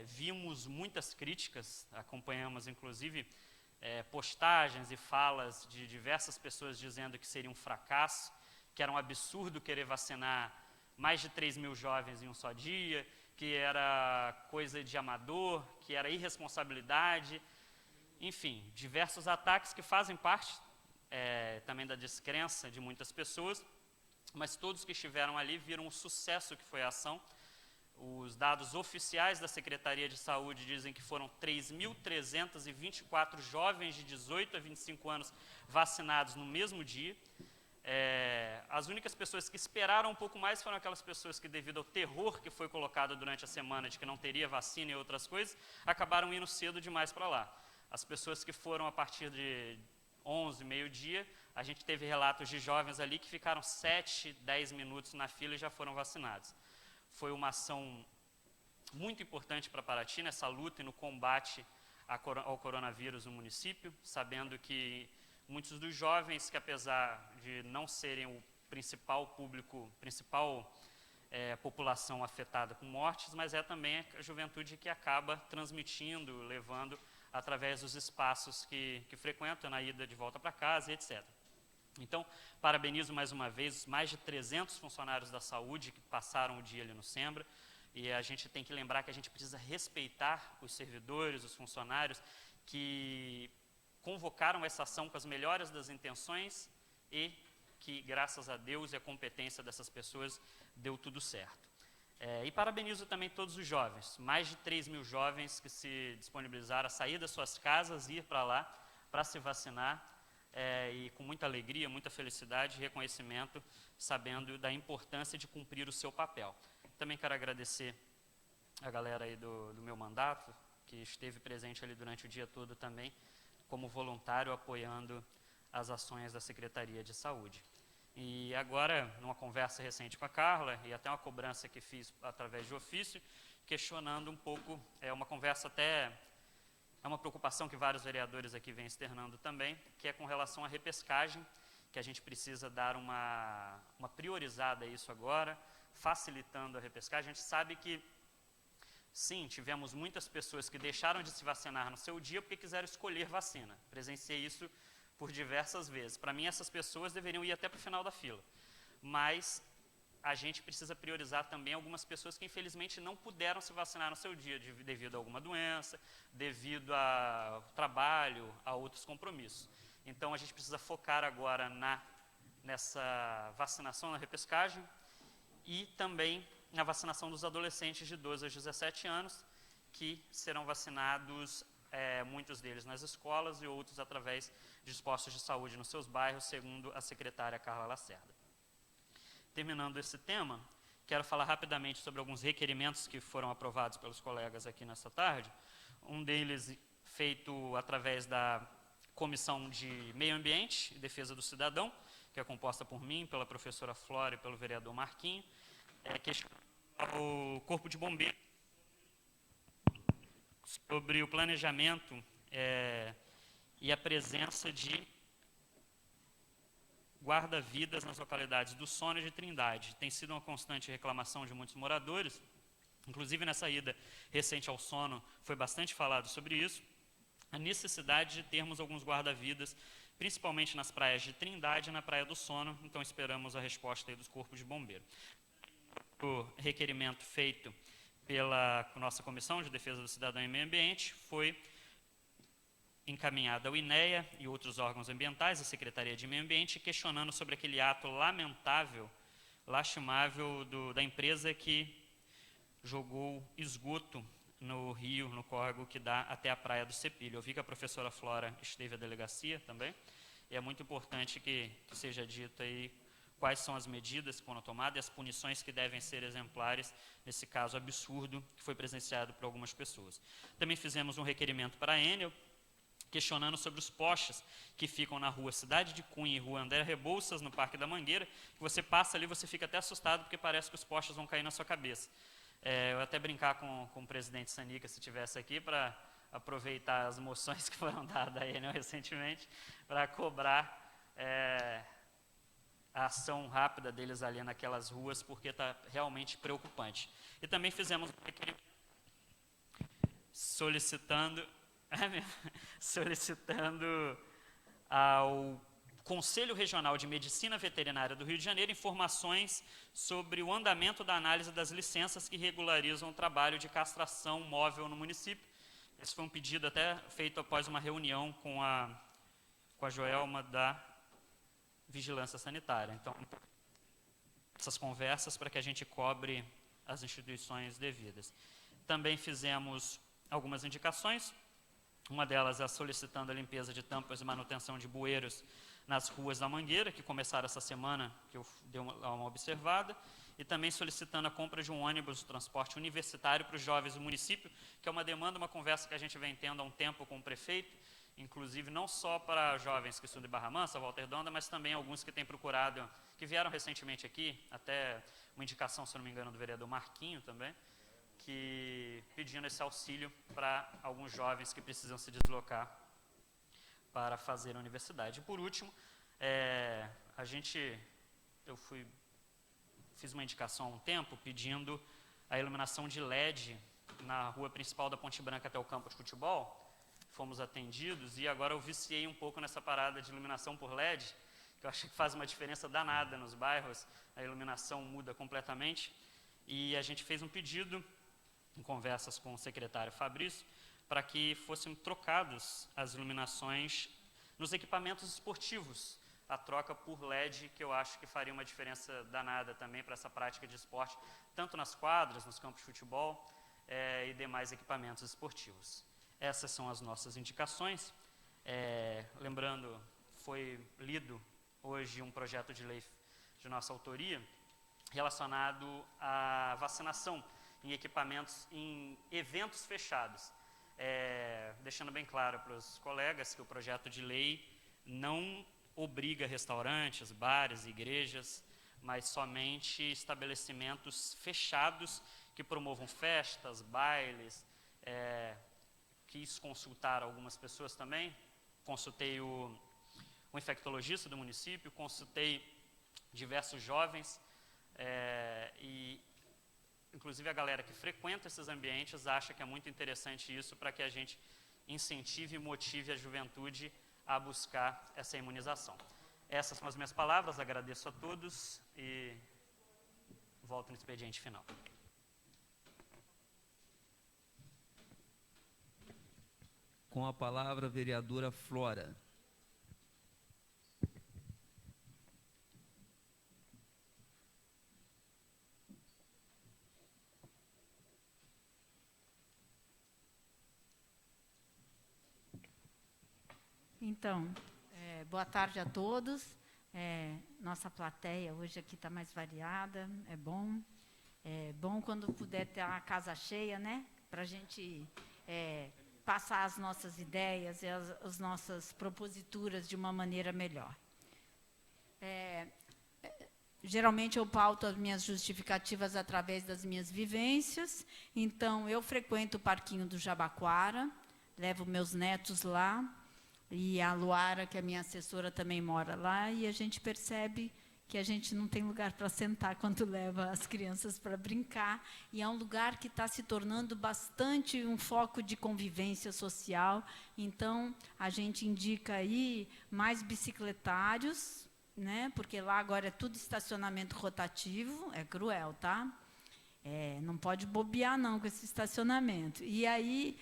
Vimos muitas críticas, acompanhamos inclusive postagens e falas de diversas pessoas dizendo que seria um fracasso, que era um absurdo querer vacinar mais de 3.000 jovens em um só dia, que era coisa de amador, que era irresponsabilidade, enfim, diversos ataques que fazem parte também da descrença de muitas pessoas, mas todos que estiveram ali viram o sucesso que foi a ação. Os dados oficiais da Secretaria de Saúde dizem que foram 3.324 jovens de 18 a 25 anos vacinados no mesmo dia. As únicas pessoas que esperaram um pouco mais foram aquelas pessoas que, devido ao terror que foi colocado durante a semana de que não teria vacina e outras coisas, acabaram indo cedo demais para lá. As pessoas que foram a partir de 11, meio-dia, a gente teve relatos de jovens ali que ficaram 7, 10 minutos na fila e já foram vacinados. Foi uma ação muito importante para Paraty nessa luta e no combate ao coronavírus no município, sabendo que muitos dos jovens, que apesar de não serem o principal público, população afetada com mortes, mas é também a juventude que acaba transmitindo, levando através dos espaços que frequentam na ida de volta para casa, etc. Então, parabenizo mais uma vez os mais de 300 funcionários da saúde que passaram o dia ali no Sembra, e a gente tem que lembrar que a gente precisa respeitar os servidores, os funcionários que convocaram essa ação com as melhores das intenções e que, graças a Deus e a competência dessas pessoas, deu tudo certo. E parabenizo também todos os jovens, mais de 3.000 jovens que se disponibilizaram a sair das suas casas, ir para lá para se vacinar, e com muita alegria, muita felicidade e reconhecimento, sabendo da importância de cumprir o seu papel. Também quero agradecer a galera aí do meu mandato, que esteve presente ali durante o dia todo também, como voluntário, apoiando as ações da Secretaria de Saúde. E agora, numa conversa recente com a Carla, e até uma cobrança que fiz através de ofício, questionando um pouco, uma conversa até, uma preocupação que vários vereadores aqui vêm externando também, que é com relação à repescagem, que a gente precisa dar uma priorizada a isso agora, facilitando a repescagem. A gente sabe que, sim, tivemos muitas pessoas que deixaram de se vacinar no seu dia porque quiseram escolher vacina. Presenciei isso por diversas vezes. Para mim, essas pessoas deveriam ir até para o final da fila. Mas a gente precisa priorizar também algumas pessoas que, infelizmente, não puderam se vacinar no seu dia, devido a alguma doença, devido ao trabalho, a outros compromissos. Então, a gente precisa focar agora nessa vacinação, na repescagem, e também na vacinação dos adolescentes de 12 a 17 anos, que serão vacinados, muitos deles nas escolas e outros através de postos de saúde nos seus bairros, segundo a secretária Carla Lacerda. Terminando esse tema, quero falar rapidamente sobre alguns requerimentos que foram aprovados pelos colegas aqui nesta tarde. Um deles feito através da Comissão de Meio Ambiente e Defesa do Cidadão, que é composta por mim, pela professora Flora e pelo vereador Marquinho, questionando o Corpo de Bombeiros sobre o planejamento e a presença de guarda-vidas nas localidades do Sono e de Trindade. Tem sido uma constante reclamação de muitos moradores, inclusive nessa ida recente ao Sono foi bastante falado sobre isso, a necessidade de termos alguns guarda-vidas, principalmente nas praias de Trindade e na Praia do Sono, então esperamos a resposta aí dos corpos de bombeiro. O requerimento feito pela nossa Comissão de Defesa do Cidadão e Meio Ambiente foi encaminhada ao INEA e outros órgãos ambientais, a Secretaria de Meio Ambiente, questionando sobre aquele ato lamentável, lastimável da empresa que jogou esgoto no rio, no córrego que dá até a praia do Cepilho. Eu vi que a professora Flora esteve à delegacia também, e é muito importante que seja dito aí quais são as medidas que foram tomadas e as punições que devem ser exemplares nesse caso absurdo que foi presenciado por algumas pessoas. Também fizemos um requerimento para a Enel, questionando sobre os postes que ficam na rua Cidade de Cunha e rua André Rebouças, no Parque da Mangueira, que você passa ali, você fica até assustado, porque parece que os postes vão cair na sua cabeça. Eu ia até brincar com o presidente Sanica, se estivesse aqui, para aproveitar as moções que foram dadas a Enel recentemente, para cobrar a ação rápida deles ali naquelas ruas, porque está realmente preocupante. E também fizemos um requerimento solicitando ao Conselho Regional de Medicina Veterinária do Rio de Janeiro informações sobre o andamento da análise das licenças que regularizam o trabalho de castração móvel no município. Esse foi um pedido até feito após uma reunião com a Joelma da Vigilância Sanitária. Então, essas conversas para que a gente cobre as instituições devidas. Também fizemos algumas indicações. Uma delas é solicitando a limpeza de tampas e manutenção de bueiros nas ruas da Mangueira, que começaram essa semana, que eu dei uma observada, e também solicitando a compra de um ônibus de transporte universitário para os jovens do município, que é uma demanda, uma conversa que a gente vem tendo há um tempo com o prefeito, inclusive não só para jovens que estudam em Barra Mansa, Volta Redonda, mas também alguns que têm procurado, que vieram recentemente aqui, até uma indicação, se não me engano, do vereador Marquinho também, que pedindo esse auxílio para alguns jovens que precisam se deslocar para fazer a universidade. E por último, eu fiz uma indicação há um tempo pedindo a iluminação de LED na rua principal da Ponte Branca até o campo de futebol. Fomos atendidos e agora eu viciei um pouco nessa parada de iluminação por LED, que eu acho que faz uma diferença danada nos bairros, a iluminação muda completamente. E a gente fez um pedido, em conversas com o secretário Fabrício, para que fossem trocadas as iluminações nos equipamentos esportivos, a troca por LED, que eu acho que faria uma diferença danada também para essa prática de esporte, tanto nas quadras, nos campos de futebol e demais equipamentos esportivos. Essas são as nossas indicações. Lembrando, foi lido hoje um projeto de lei de nossa autoria relacionado à vacinação em equipamentos, em eventos fechados. Deixando bem claro para os colegas que o projeto de lei não obriga restaurantes, bares, igrejas, mas somente estabelecimentos fechados que promovam festas, bailes. Quis consultar algumas pessoas também, consultei o infectologista do município, consultei diversos jovens e inclusive a galera que frequenta esses ambientes acha que é muito interessante isso para que a gente incentive e motive a juventude a buscar essa imunização. Essas são as minhas palavras, agradeço a todos e volto no expediente final. Com a palavra, a vereadora Flora. Então, boa tarde a todos. Nossa plateia hoje aqui está mais variada, é bom. É bom quando puder ter a casa cheia, né? Para a gente passar as nossas ideias e as nossas proposituras de uma maneira melhor. Geralmente eu pauto as minhas justificativas através das minhas vivências. Então, eu frequento o Parquinho do Jabaquara, levo meus netos lá, e a Luara, que é minha assessora, também mora lá, e a gente percebe que a gente não tem lugar para sentar quando leva as crianças para brincar, e é um lugar que está se tornando bastante um foco de convivência social. Então, a gente indica aí mais bicicletários, né, porque lá agora é tudo estacionamento rotativo, é cruel, tá? Não pode bobear, não, com esse estacionamento. E aí,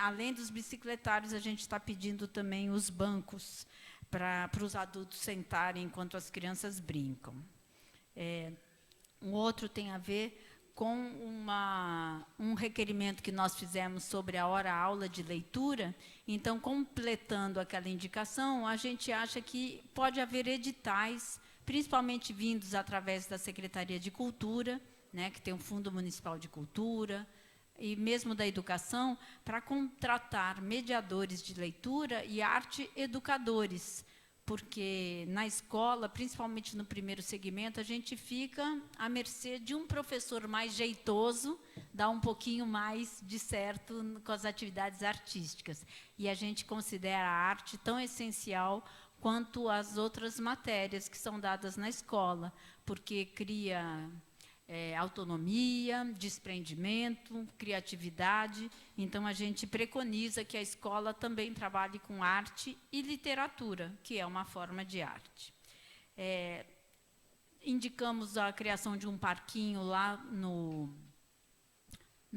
além dos bicicletários, a gente está pedindo também os bancos para os adultos sentarem enquanto as crianças brincam. Um outro tem a ver com um requerimento que nós fizemos sobre a hora-aula de leitura. Então, completando aquela indicação, a gente acha que pode haver editais, principalmente vindos através da Secretaria de Cultura, né, que tem um Fundo Municipal de Cultura, e mesmo da Educação, para contratar mediadores de leitura e arte educadores, porque na escola, principalmente no primeiro segmento, a gente fica à mercê de um professor mais jeitoso, dar um pouquinho mais de certo com as atividades artísticas. E a gente considera a arte tão essencial quanto as outras matérias que são dadas na escola, porque cria autonomia, desprendimento, criatividade. Então, a gente preconiza que a escola também trabalhe com arte e literatura, que é uma forma de arte. Indicamos a criação de um parquinho lá no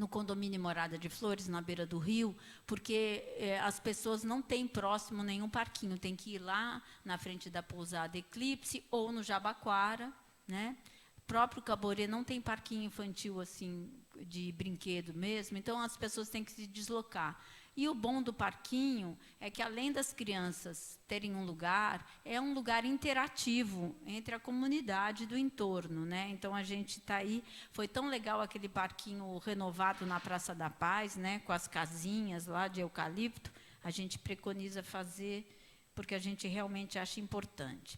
condomínio Morada de Flores, na beira do rio, porque as pessoas não têm próximo nenhum parquinho, tem que ir lá na frente da pousada Eclipse ou no Jabaquara, né? O próprio Caborê não tem parquinho infantil assim de brinquedo mesmo, então as pessoas têm que se deslocar. E o bom do parquinho é que, além das crianças terem um lugar, é um lugar interativo entre a comunidade do entorno, né? Então, a gente está aí, foi tão legal aquele parquinho renovado na Praça da Paz, né? Com as casinhas lá de eucalipto, a gente preconiza fazer, porque a gente realmente acha importante.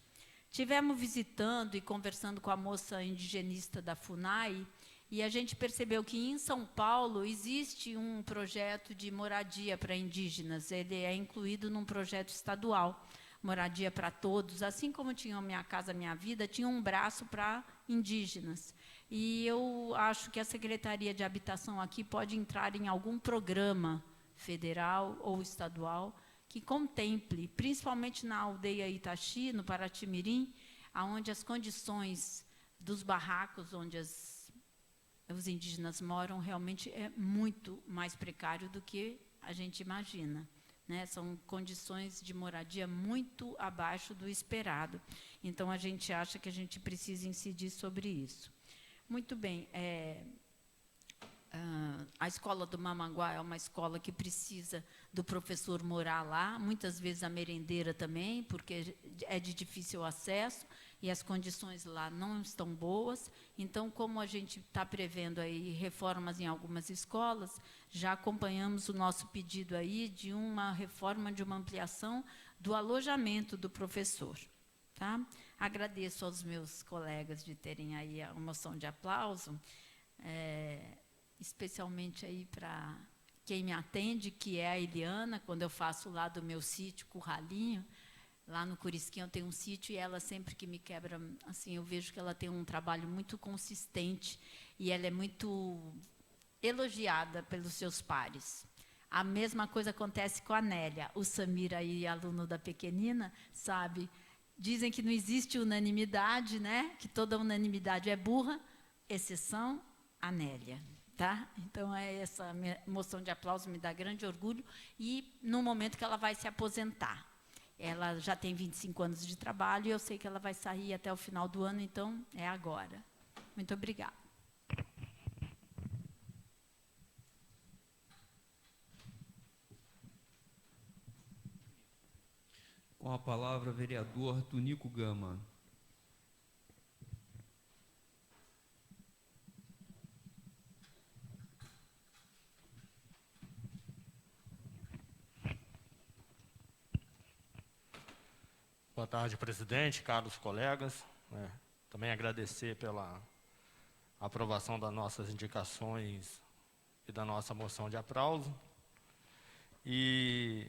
Tivemos visitando e conversando com a moça indigenista da FUNAI, e a gente percebeu que em São Paulo existe um projeto de moradia para indígenas. Ele é incluído num projeto estadual, Moradia para Todos. Assim como tinha o Minha Casa Minha Vida, tinha um braço para indígenas. E eu acho que a Secretaria de Habitação aqui pode entrar em algum programa federal ou estadual que contemple, principalmente na aldeia Itachi, no Paraty-Mirim, onde as condições dos barracos onde os indígenas moram realmente é muito mais precário do que a gente imagina, né? São condições de moradia muito abaixo do esperado. Então, a gente acha que a gente precisa incidir sobre isso. Muito bem. A escola do Mamanguá é uma escola que precisa do professor morar lá, muitas vezes a merendeira também, porque é de difícil acesso e as condições lá não estão boas. Então, como a gente está prevendo aí reformas em algumas escolas, já acompanhamos o nosso pedido aí de uma reforma, de uma ampliação do alojamento do professor. Tá? Agradeço aos meus colegas de terem aí a moção de aplauso, especialmente aí para quem me atende, que é a Eliana, quando eu faço lá do meu sítio, Curralinho, lá no Curisquinho eu tenho um sítio, e ela sempre que me quebra, assim, eu vejo que ela tem um trabalho muito consistente, e ela é muito elogiada pelos seus pares. A mesma coisa acontece com a Nélia. O Samir, aí, aluno da pequenina, sabe, dizem que não existe unanimidade, né? Que toda unanimidade é burra, exceção a Nélia. Tá? Então, essa moção de aplauso me dá grande orgulho, e no momento que ela vai se aposentar. Ela já tem 25 anos de trabalho, e eu sei que ela vai sair até o final do ano, então é agora. Muito obrigada. Com a palavra, vereador Tunico Gama. Boa tarde, presidente, caros colegas. Também agradecer pela aprovação das nossas indicações e da nossa moção de aplauso. E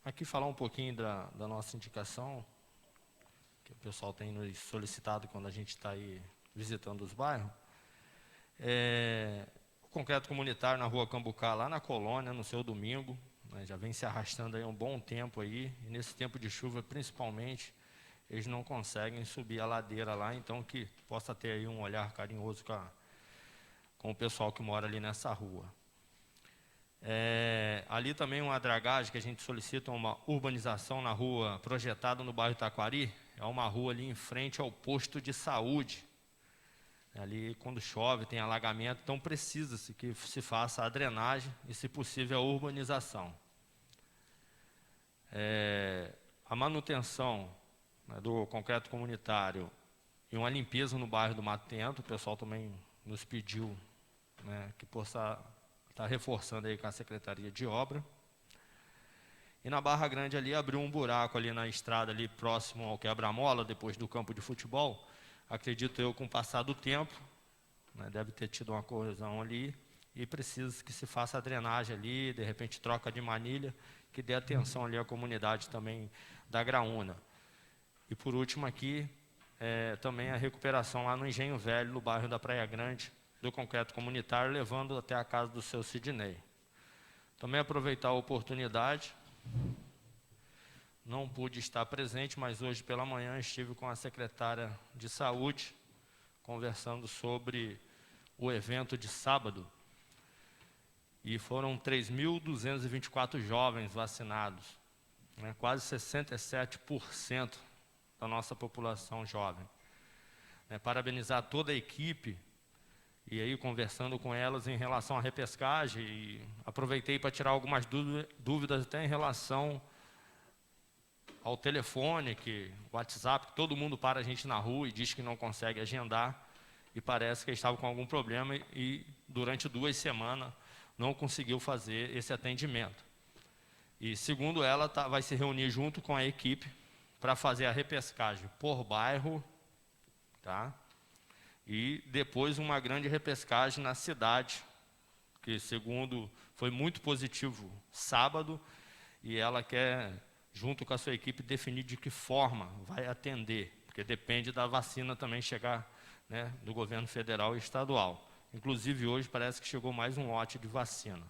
aqui falar um pouquinho da nossa indicação, que o pessoal tem nos solicitado quando a gente está aí visitando os bairros. O concreto comunitário na Rua Cambucá, lá na Colônia, no seu domingo, já vem se arrastando aí um bom tempo aí, e nesse tempo de chuva, principalmente, eles não conseguem subir a ladeira lá, então que possa ter aí um olhar carinhoso com o pessoal que mora ali nessa rua. Ali também uma dragagem que a gente solicita, uma urbanização na rua projetada no bairro Taquari, é uma rua ali em frente ao posto de saúde. Ali, quando chove, tem alagamento, então precisa-se que se faça a drenagem e, se possível, a urbanização. A manutenção, né, do concreto comunitário e uma limpeza no bairro do Mato Tento, o pessoal também nos pediu, né, que possa estar reforçando aí com a Secretaria de Obra. E na Barra Grande ali, abriu um buraco ali na estrada, ali próximo ao quebra-mola, depois do campo de futebol. Acredito eu, com o passar do tempo, né, deve ter tido uma corrosão ali, e precisa que se faça a drenagem ali, de repente troca de manilha, que dê atenção ali à comunidade também da Graúna. E por último aqui, também a recuperação lá no Engenho Velho, no bairro da Praia Grande, do concreto comunitário, levando até a casa do seu Sidney. Também aproveitar a oportunidade, não pude estar presente, mas hoje pela manhã estive com a secretária de Saúde, conversando sobre o evento de sábado, e foram 3.224 jovens vacinados, né, quase 67% da nossa população jovem. Parabenizar toda a equipe E aí, conversando com elas em relação à repescagem, e aproveitei para tirar algumas dúvidas até em relação ao telefone, WhatsApp, que todo mundo para a gente na rua e diz que não consegue agendar, e parece que estava com algum problema e durante 2 semanas não conseguiu fazer esse atendimento. E, segundo ela, vai se reunir junto com a equipe para fazer a repescagem por bairro, tá? E depois uma grande repescagem na cidade, que, segundo, foi muito positivo sábado, e ela quer, junto com a sua equipe, definir de que forma vai atender, porque depende da vacina também chegar, né, do governo federal e estadual. Inclusive, hoje parece que chegou mais um lote de vacina.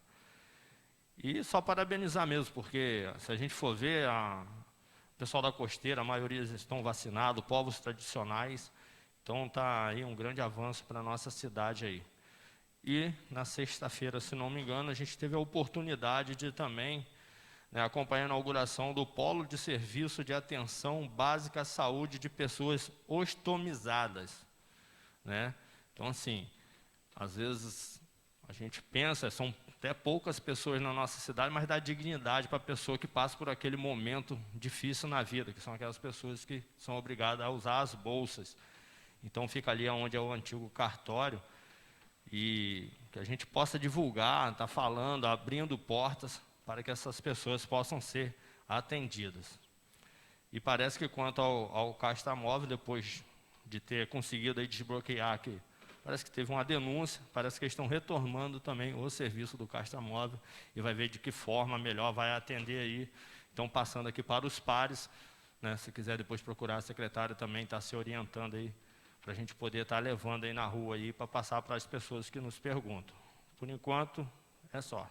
E só parabenizar mesmo, porque se a gente for ver, o pessoal da costeira, a maioria estão vacinados, povos tradicionais, então está aí um grande avanço para a nossa cidade aí. E na sexta-feira, se não me engano, a gente teve a oportunidade de também, né, acompanhar a inauguração do Polo de Serviço de Atenção Básica à Saúde de Pessoas Ostomizadas, né? Então, assim, às vezes a gente pensa, são até poucas pessoas na nossa cidade, mas dá dignidade para a pessoa que passa por aquele momento difícil na vida, que são aquelas pessoas que são obrigadas a usar as bolsas. Então, fica ali onde é o antigo cartório, e que a gente possa divulgar, estar falando, abrindo portas para que essas pessoas possam ser atendidas. E parece que quanto ao Caixa Móvel, depois de ter conseguido aí desbloquear aqui, parece que teve uma denúncia, parece que eles estão retomando também o serviço do Caixa Móvel, e vai ver de que forma melhor vai atender aí. Então, passando aqui para os pares, né, se quiser depois procurar a secretária também, está se orientando aí, para a gente poder estar levando aí na rua aí, para passar para as pessoas que nos perguntam. Por enquanto, é só.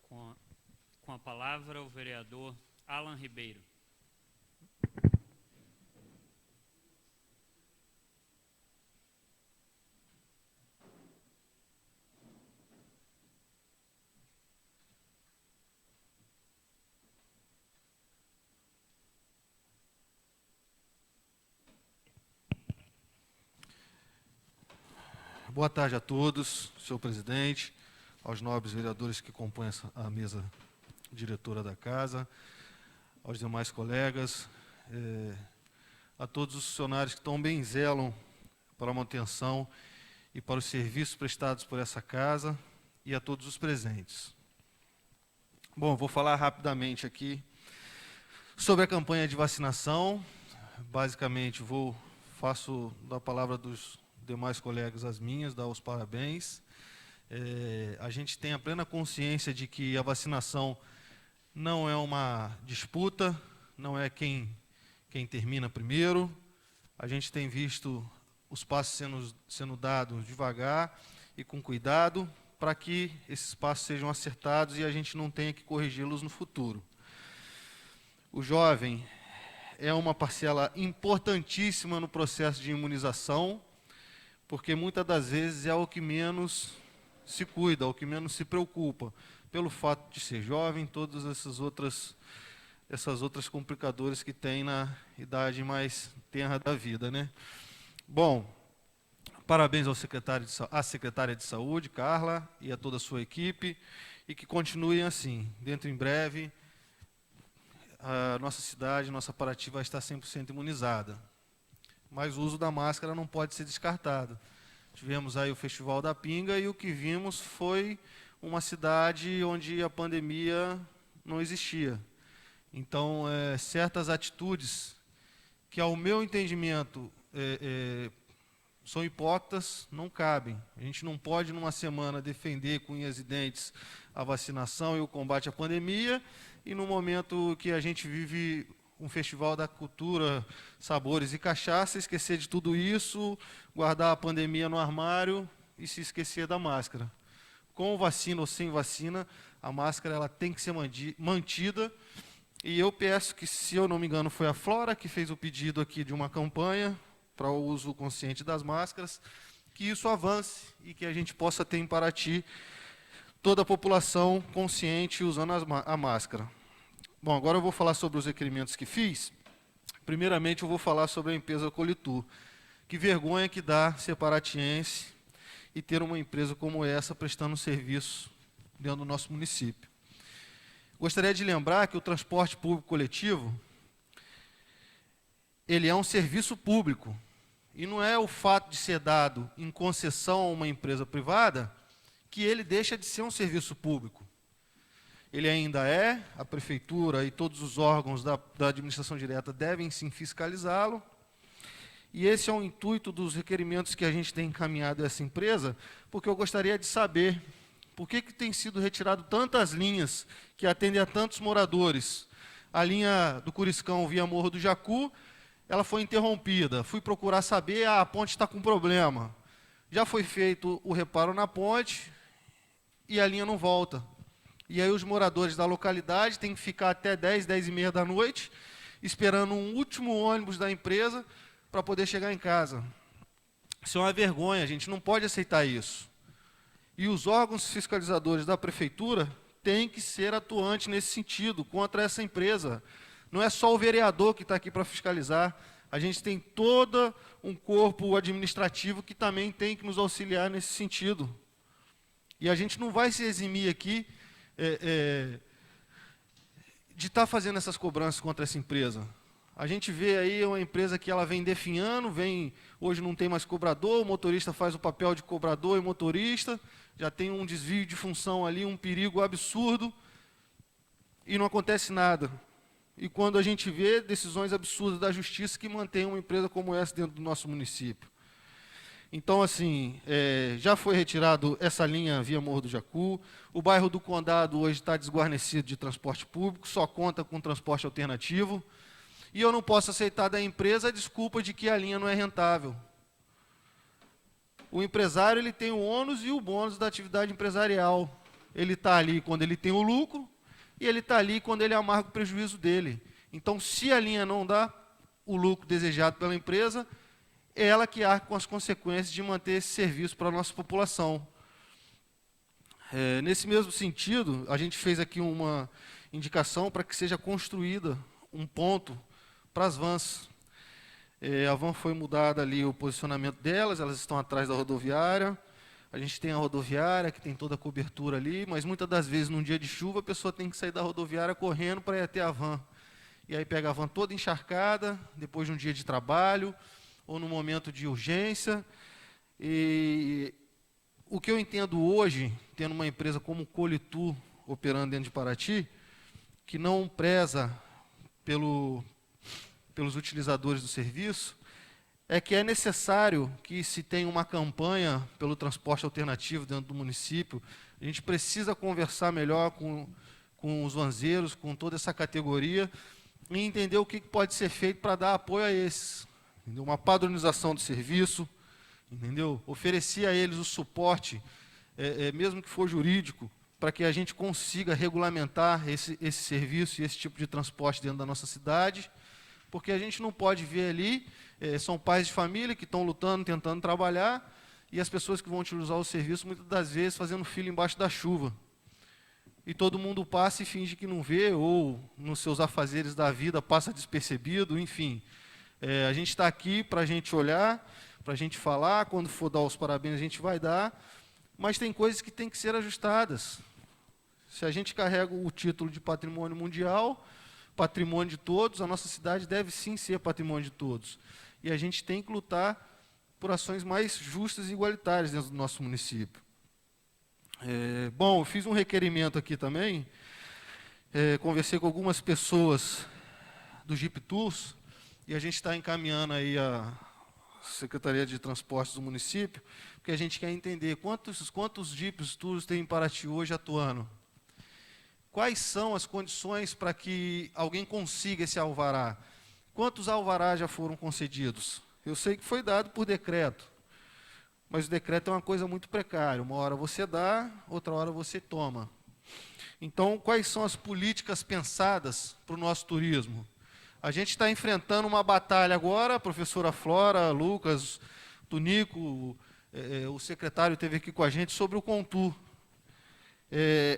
Com a palavra, o vereador Alan Ribeiro. Boa tarde a todos, senhor presidente, aos nobres vereadores que compõem a mesa diretora da casa, aos demais colegas, a todos os funcionários que tão bem zelam para a manutenção e para os serviços prestados por essa casa, e a todos os presentes. Bom, vou falar rapidamente aqui sobre a campanha de vacinação. Basicamente, faço da palavra dos demais colegas as minhas, dar os parabéns. A gente tem a plena consciência de que a vacinação não é uma disputa, não é quem termina primeiro. A gente tem visto os passos sendo dados devagar e com cuidado, para que esses passos sejam acertados e a gente não tenha que corrigi-los no futuro. O jovem é uma parcela importantíssima no processo de imunização, porque muitas das vezes é o que menos se cuida, o que menos se preocupa, pelo fato de ser jovem, todas essas outras complicadoras que tem na idade mais tenra da vida, né? Bom, parabéns à secretária de Saúde, Carla, e a toda a sua equipe, e que continuem assim. Dentro em breve, a nossa cidade, nossa Paraty vai estar 100% imunizada. Mas o uso da máscara não pode ser descartado. Tivemos aí o Festival da Pinga e o que vimos foi uma cidade onde a pandemia não existia. Então, certas atitudes que, ao meu entendimento, são hipócritas, não cabem. A gente não pode, numa semana, defender com unhas e dentes a vacinação e o combate à pandemia, e no momento que a gente vive um festival da cultura, sabores e cachaça, esquecer de tudo isso, guardar a pandemia no armário e se esquecer da máscara. Com vacina ou sem vacina, a máscara ela tem que ser mantida. E eu peço que, se eu não me engano, foi a Flora que fez o pedido aqui de uma campanha para o uso consciente das máscaras, que isso avance e que a gente possa ter em Paraty toda a população consciente usando a máscara. Bom, agora eu vou falar sobre os requerimentos que fiz. Primeiramente, eu vou falar sobre a empresa Colitur. Que vergonha que dá ser paratiense e ter uma empresa como essa prestando serviço dentro do nosso município. Gostaria de lembrar que o transporte público coletivo, ele é um serviço público, e não é o fato de ser dado em concessão a uma empresa privada que ele deixa de ser um serviço público. Ele ainda é, a prefeitura e todos os órgãos da administração direta devem sim fiscalizá-lo, e esse é o intuito dos requerimentos que a gente tem encaminhado a essa empresa, porque eu gostaria de saber por que tem sido retirado tantas linhas que atendem a tantos moradores. A linha do Curiscão via Morro do Jacu, ela foi interrompida. Fui procurar saber, a ponte está com problema. Já foi feito o reparo na ponte e a linha não volta. E aí os moradores da localidade têm que ficar até 10, 10 e meia da noite, esperando um último ônibus da empresa para poder chegar em casa. Isso é uma vergonha, a gente não pode aceitar isso. E os órgãos fiscalizadores da prefeitura têm que ser atuantes nesse sentido, contra essa empresa. Não é só o vereador que está aqui para fiscalizar, a gente tem todo um corpo administrativo que também tem que nos auxiliar nesse sentido. E a gente não vai se eximir aqui de estar fazendo essas cobranças contra essa empresa. A gente vê aí uma empresa que ela vem definhando, hoje não tem mais cobrador, o motorista faz o papel de cobrador e motorista, já tem um desvio de função ali, um perigo absurdo, e não acontece nada. E quando a gente vê decisões absurdas da justiça que mantém uma empresa como essa dentro do nosso município. Então, assim, já foi retirado essa linha via Morro do Jacu, o bairro do Condado hoje está desguarnecido de transporte público, só conta com transporte alternativo, e eu não posso aceitar da empresa a desculpa de que a linha não é rentável. O empresário ele tem o ônus e o bônus da atividade empresarial. Ele está ali quando ele tem o lucro, e ele está ali quando ele amarga o prejuízo dele. Então, se a linha não dá o lucro desejado pela empresa, é ela que arca com as consequências de manter esse serviço para a nossa população. Nesse mesmo sentido, a gente fez aqui uma indicação para que seja construída um ponto para as vans. A van foi mudada ali o posicionamento delas, elas estão atrás da rodoviária. A gente tem a rodoviária, que tem toda a cobertura ali, mas muitas das vezes, num dia de chuva, a pessoa tem que sair da rodoviária correndo para ir até a van. E aí pega a van toda encharcada, depois de um dia de trabalho, ou no momento de urgência. E o que eu entendo hoje, tendo uma empresa como Colitur operando dentro de Paraty, que não preza pelos utilizadores do serviço, é que é necessário que se tenha uma campanha pelo transporte alternativo dentro do município. A gente precisa conversar melhor com os vanzeiros, com toda essa categoria, e entender o que pode ser feito para dar apoio a esses. Entendeu? Uma padronização do serviço, entendeu? Oferecer a eles o suporte, mesmo que for jurídico, para que a gente consiga regulamentar esse serviço e esse tipo de transporte dentro da nossa cidade, porque a gente não pode ver ali, são pais de família que estão lutando, tentando trabalhar, e as pessoas que vão utilizar o serviço, muitas das vezes, fazendo fila embaixo da chuva. E todo mundo passa e finge que não vê, ou nos seus afazeres da vida passa despercebido, enfim. A gente está aqui para a gente olhar, para a gente falar, quando for dar os parabéns a gente vai dar, mas tem coisas que têm que ser ajustadas. Se a gente carrega o título de patrimônio mundial, patrimônio de todos, a nossa cidade deve sim ser patrimônio de todos. E a gente tem que lutar por ações mais justas e igualitárias dentro do nosso município. Bom, eu fiz um requerimento aqui também, conversei com algumas pessoas do Jeep Tours, e a gente está encaminhando aí a Secretaria de Transportes do município, porque a gente quer entender quantos Jeep Tours tem em Paraty hoje atuando. Quais são as condições para que alguém consiga esse alvará? Quantos alvarás já foram concedidos? Eu sei que foi dado por decreto, mas o decreto é uma coisa muito precária. Uma hora você dá, outra hora você toma. Então, quais são as políticas pensadas para o nosso turismo? A gente está enfrentando uma batalha agora, a professora Flora, Lucas, Tunico, o secretário esteve aqui com a gente, sobre o Contur.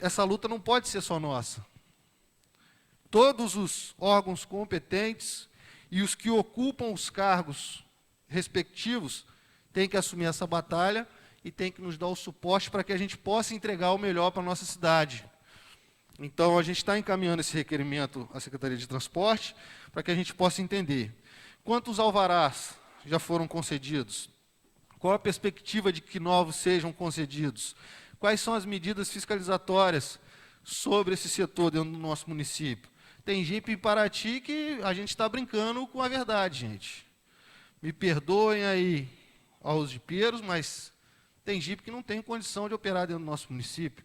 Essa luta não pode ser só nossa. Todos os órgãos competentes E os que ocupam os cargos respectivos têm que assumir essa batalha e têm que nos dar o suporte para que a gente possa entregar o melhor para a nossa cidade. Então, a gente está encaminhando esse requerimento à Secretaria de Transporte para que a gente possa entender quantos alvarás já foram concedidos, qual a perspectiva de que novos sejam concedidos, quais são as medidas fiscalizatórias sobre esse setor dentro do nosso município. Tem Jeep em Paraty que a gente está brincando com a verdade, gente. Me perdoem aí aos jipeiros, mas tem Jeep que não tem condição de operar dentro do nosso município.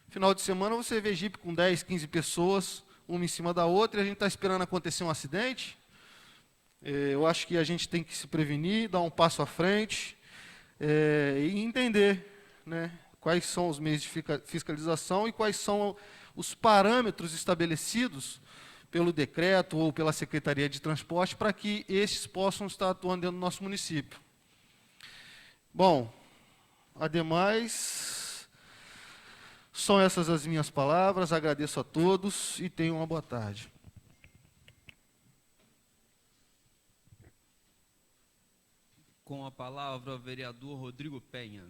Final de semana você vê Jeep com 10, 15 pessoas, uma em cima da outra, e a gente está esperando acontecer um acidente. Eu acho que a gente tem que se prevenir, dar um passo à frente e entender, né, quais são os meios de fiscalização e quais são os parâmetros estabelecidos pelo decreto ou pela Secretaria de Transporte para que estes possam estar atuando dentro do nosso município. Bom, ademais, são essas as minhas palavras, agradeço a todos e tenham uma boa tarde. Com a palavra, o vereador Rodrigo Penha.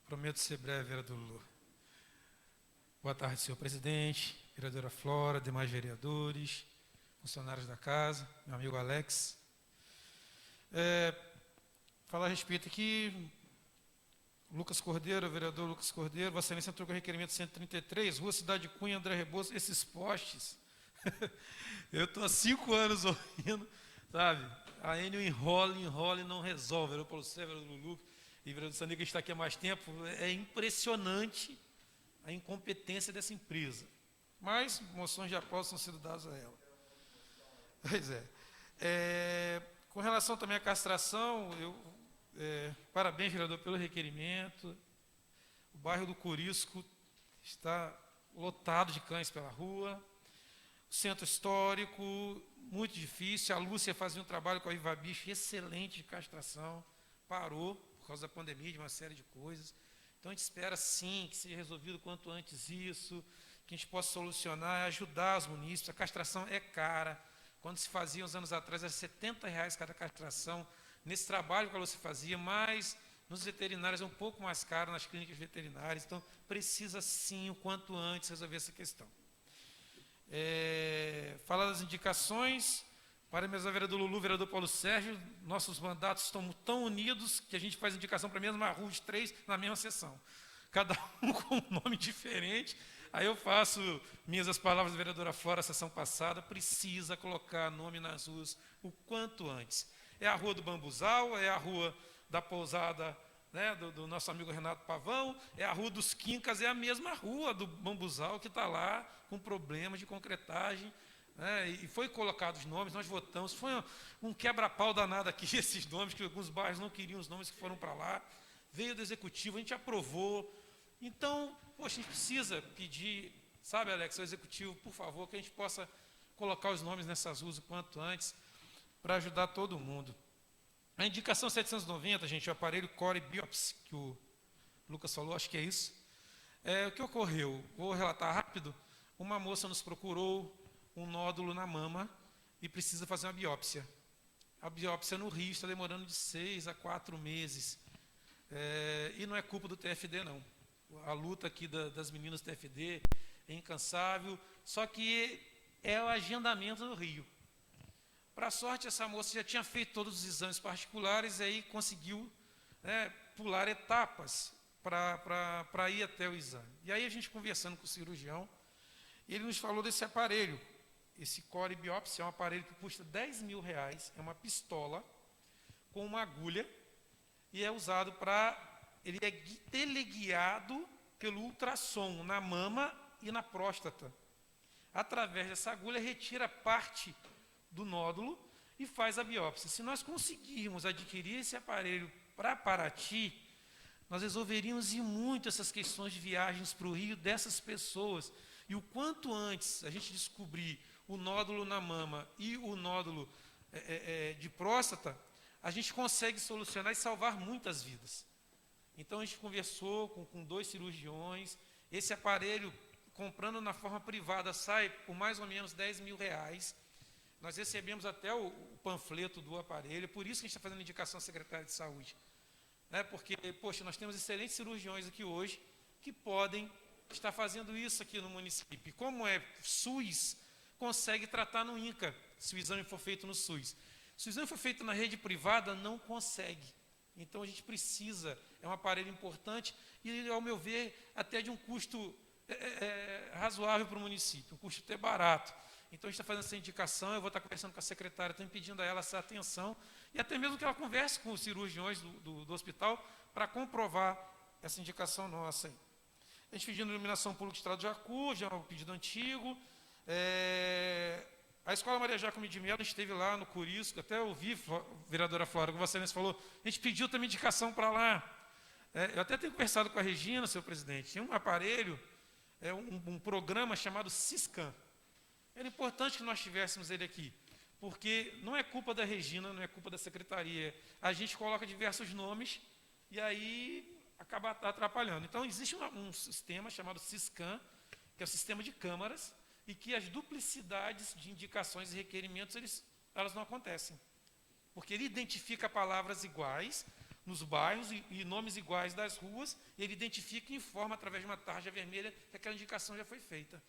Prometo ser breve, vereador Lulu. Boa tarde, senhor presidente, vereadora Flora, demais vereadores, funcionários da casa, meu amigo Alex. Falar a respeito aqui, Lucas Cordeiro, vereador Lucas Cordeiro, Vossa Excelência entrou com o requerimento 133, Rua Cidade Cunha, André Rebouças, esses postes. Eu estou há 5 anos ouvindo, sabe? A Enio enrola e não resolve. Vereador Paulo Sérgio, vereador Lulu e vereador Sandra, que está aqui há mais tempo, é impressionante a incompetência dessa empresa. Mas moções de aplauso são sido dadas a ela. Pois é. Com relação também à castração, parabéns, vereador, pelo requerimento. O bairro do Corisco está lotado de cães pela rua. O centro histórico, muito difícil. A Lúcia fazia um trabalho com a Viva Bicho excelente de castração. Parou por causa da pandemia, de uma série de coisas. Então, a gente espera, sim, que seja resolvido quanto antes isso, que a gente possa solucionar, ajudar os munícipes. A castração é cara. Quando se fazia, uns anos atrás, era R$70 cada castração. Nesse trabalho que a Lúcia fazia, mas nos veterinários é um pouco mais caro, nas clínicas veterinárias. Então, precisa, sim, o quanto antes, resolver essa questão. Falar das indicações, parabéns ao vereador Lulu, vereador Paulo Sérgio, nossos mandatos estão tão unidos que a gente faz indicação para a mesma rua, os 3 na mesma sessão, cada um com um nome diferente. Aí eu faço minhas as palavras da vereadora Flora, a sessão passada, precisa colocar nome nas ruas o quanto antes. É a rua do Bambuzal, é a rua da pousada, né, do nosso amigo Renato Pavão, é a rua dos Quincas, é a mesma rua do Bambuzal que está lá com problemas de concretagem, né, e foi colocado os nomes, nós votamos, foi um quebra-pau danado aqui, esses nomes, que alguns bairros não queriam os nomes que foram para lá, veio do executivo, a gente aprovou. Então, poxa, a gente precisa pedir, sabe, Alex, ao executivo, por favor, que a gente possa colocar os nomes nessas ruas o quanto antes, para ajudar todo mundo. A indicação 790, gente, o aparelho Core Biopsy, que o Lucas falou, acho que é isso. O que ocorreu? Vou relatar rápido. Uma moça nos procurou um nódulo na mama e precisa fazer uma biópsia. A biópsia no Rio está demorando de 6 a 4 meses. E não é culpa do TFD, não. A luta aqui das meninas do TFD é incansável, só que é o agendamento do Rio. Para sorte, essa moça já tinha feito todos os exames particulares e aí conseguiu, né, pular etapas para ir até o exame. E aí a gente conversando com o cirurgião, ele nos falou desse aparelho. Esse Core Biopsy é um aparelho que custa R$10.000, é uma pistola com uma agulha e é usado ele é teleguiado pelo ultrassom na mama e na próstata. Através dessa agulha, retira parte do nódulo e faz a biópsia. Se nós conseguirmos adquirir esse aparelho para Paraty, nós resolveríamos ir muito essas questões de viagens para o Rio dessas pessoas. E o quanto antes a gente descobrir o nódulo na mama e o nódulo de próstata, a gente consegue solucionar e salvar muitas vidas. Então a gente conversou com 2 cirurgiões. Esse aparelho, comprando na forma privada, sai por mais ou menos R$10.000. Nós recebemos até o panfleto do aparelho, por isso que a gente está fazendo indicação à Secretaria de Saúde. Porque, poxa, nós temos excelentes cirurgiões aqui hoje que podem estar fazendo isso aqui no município. E como é SUS, consegue tratar no INCA, se o exame for feito no SUS. Se o exame for feito na rede privada, não consegue. Então a gente precisa, é um aparelho importante e, ao meu ver, até de um custo razoável para o município, um custo até barato. Então a gente está fazendo essa indicação, eu vou estar conversando com a secretária, estou pedindo a ela essa atenção, e até mesmo que ela converse com os cirurgiões do hospital para comprovar essa indicação nossa aí. A gente pedindo iluminação pública de Estrada de Jacu, já é um pedido antigo. A Escola Maria Jacome de Mello, a gente esteve lá no Curisco, até ouvi, vereadora Flora, como você falou, a gente pediu também indicação para lá. Eu até tenho conversado com a Regina, senhor presidente, tinha um aparelho, um programa chamado Siscan. Era importante que nós tivéssemos ele aqui, porque não é culpa da Regina, não é culpa da secretaria. A gente coloca diversos nomes e aí acaba atrapalhando. Então, existe um sistema chamado Siscan, que é o sistema de câmaras, e que as duplicidades de indicações e requerimentos, elas não acontecem. Porque ele identifica palavras iguais nos bairros e nomes iguais das ruas, e ele identifica e informa através de uma tarja vermelha que aquela indicação já foi feita.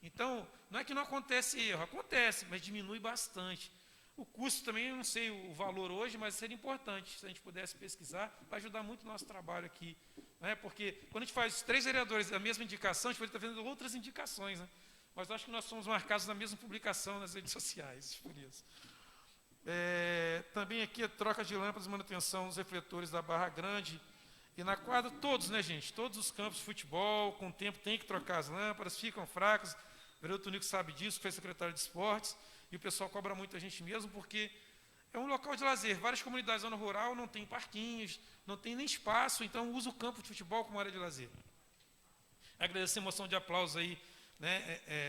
Então, não é que não acontece erro, acontece, mas diminui bastante. O custo também, eu não sei o valor hoje, mas seria importante se a gente pudesse pesquisar, para ajudar muito o nosso trabalho aqui. Porque quando a gente faz 3 vereadores da mesma indicação, a gente pode estar vendo outras indicações, mas eu acho que nós somos marcados na mesma publicação nas redes sociais, por isso. Também aqui a troca de lâmpadas e manutenção dos refletores da Barra Grande. E na quadra, todos, gente? Todos os campos de futebol, com o tempo tem que trocar as lâmpadas, ficam fracas. O vereador Tonico sabe disso, foi secretário de esportes, e o pessoal cobra muito a gente mesmo, porque é um local de lazer. Várias comunidades da zona rural não tem parquinhos, não tem nem espaço, então usa o campo de futebol como área de lazer. Agradecer a moção de aplauso aí,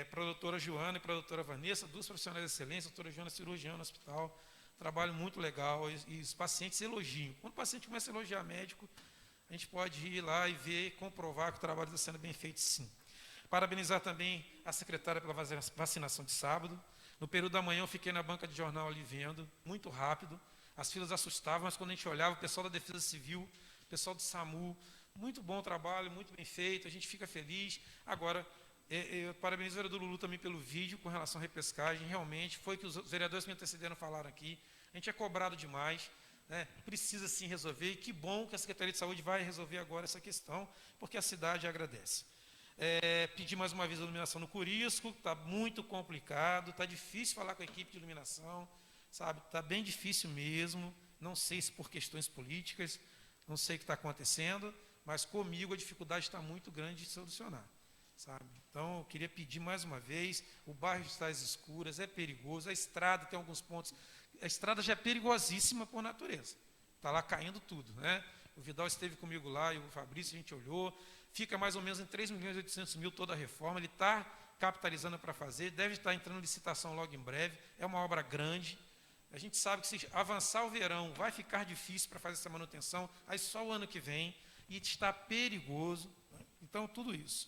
para a doutora Joana e para a doutora Vanessa, 2 profissionais de excelência, a doutora Joana é cirurgiã no hospital, trabalho muito legal, e os pacientes elogiam. Quando o paciente começa a elogiar médico, a gente pode ir lá e ver e comprovar que o trabalho está sendo bem feito, sim. Parabenizar também a secretária pela vacinação de sábado. No período da manhã eu fiquei na banca de jornal ali vendo, muito rápido. As filas assustavam, mas quando a gente olhava, o pessoal da Defesa Civil, o pessoal do SAMU, muito bom trabalho, muito bem feito, a gente fica feliz. Agora, eu parabenizo o vereador Lulu também pelo vídeo com relação à repescagem. Realmente, foi que os vereadores que me antecederam falaram aqui. A gente é cobrado demais. Precisa sim resolver, e que bom que a Secretaria de Saúde vai resolver agora essa questão, porque a cidade agradece. Pedir mais uma vez a iluminação no Curisco, está muito complicado, está difícil falar com a equipe de iluminação, sabe? Está bem difícil mesmo, não sei se por questões políticas, não sei o que está acontecendo, mas comigo a dificuldade está muito grande de solucionar, sabe? Então, eu queria pedir mais uma vez, o bairro está às escuras, é perigoso, a estrada tem alguns pontos. A estrada já é perigosíssima por natureza. Está lá caindo tudo, O Vidal esteve comigo lá e o Fabrício, a gente olhou. Fica mais ou menos em 3.800.000 toda a reforma. Ele está capitalizando para fazer, deve estar entrando em licitação logo em breve. É uma obra grande. A gente sabe que se avançar o verão vai ficar difícil para fazer essa manutenção, aí só o ano que vem, e está perigoso. Então, tudo isso.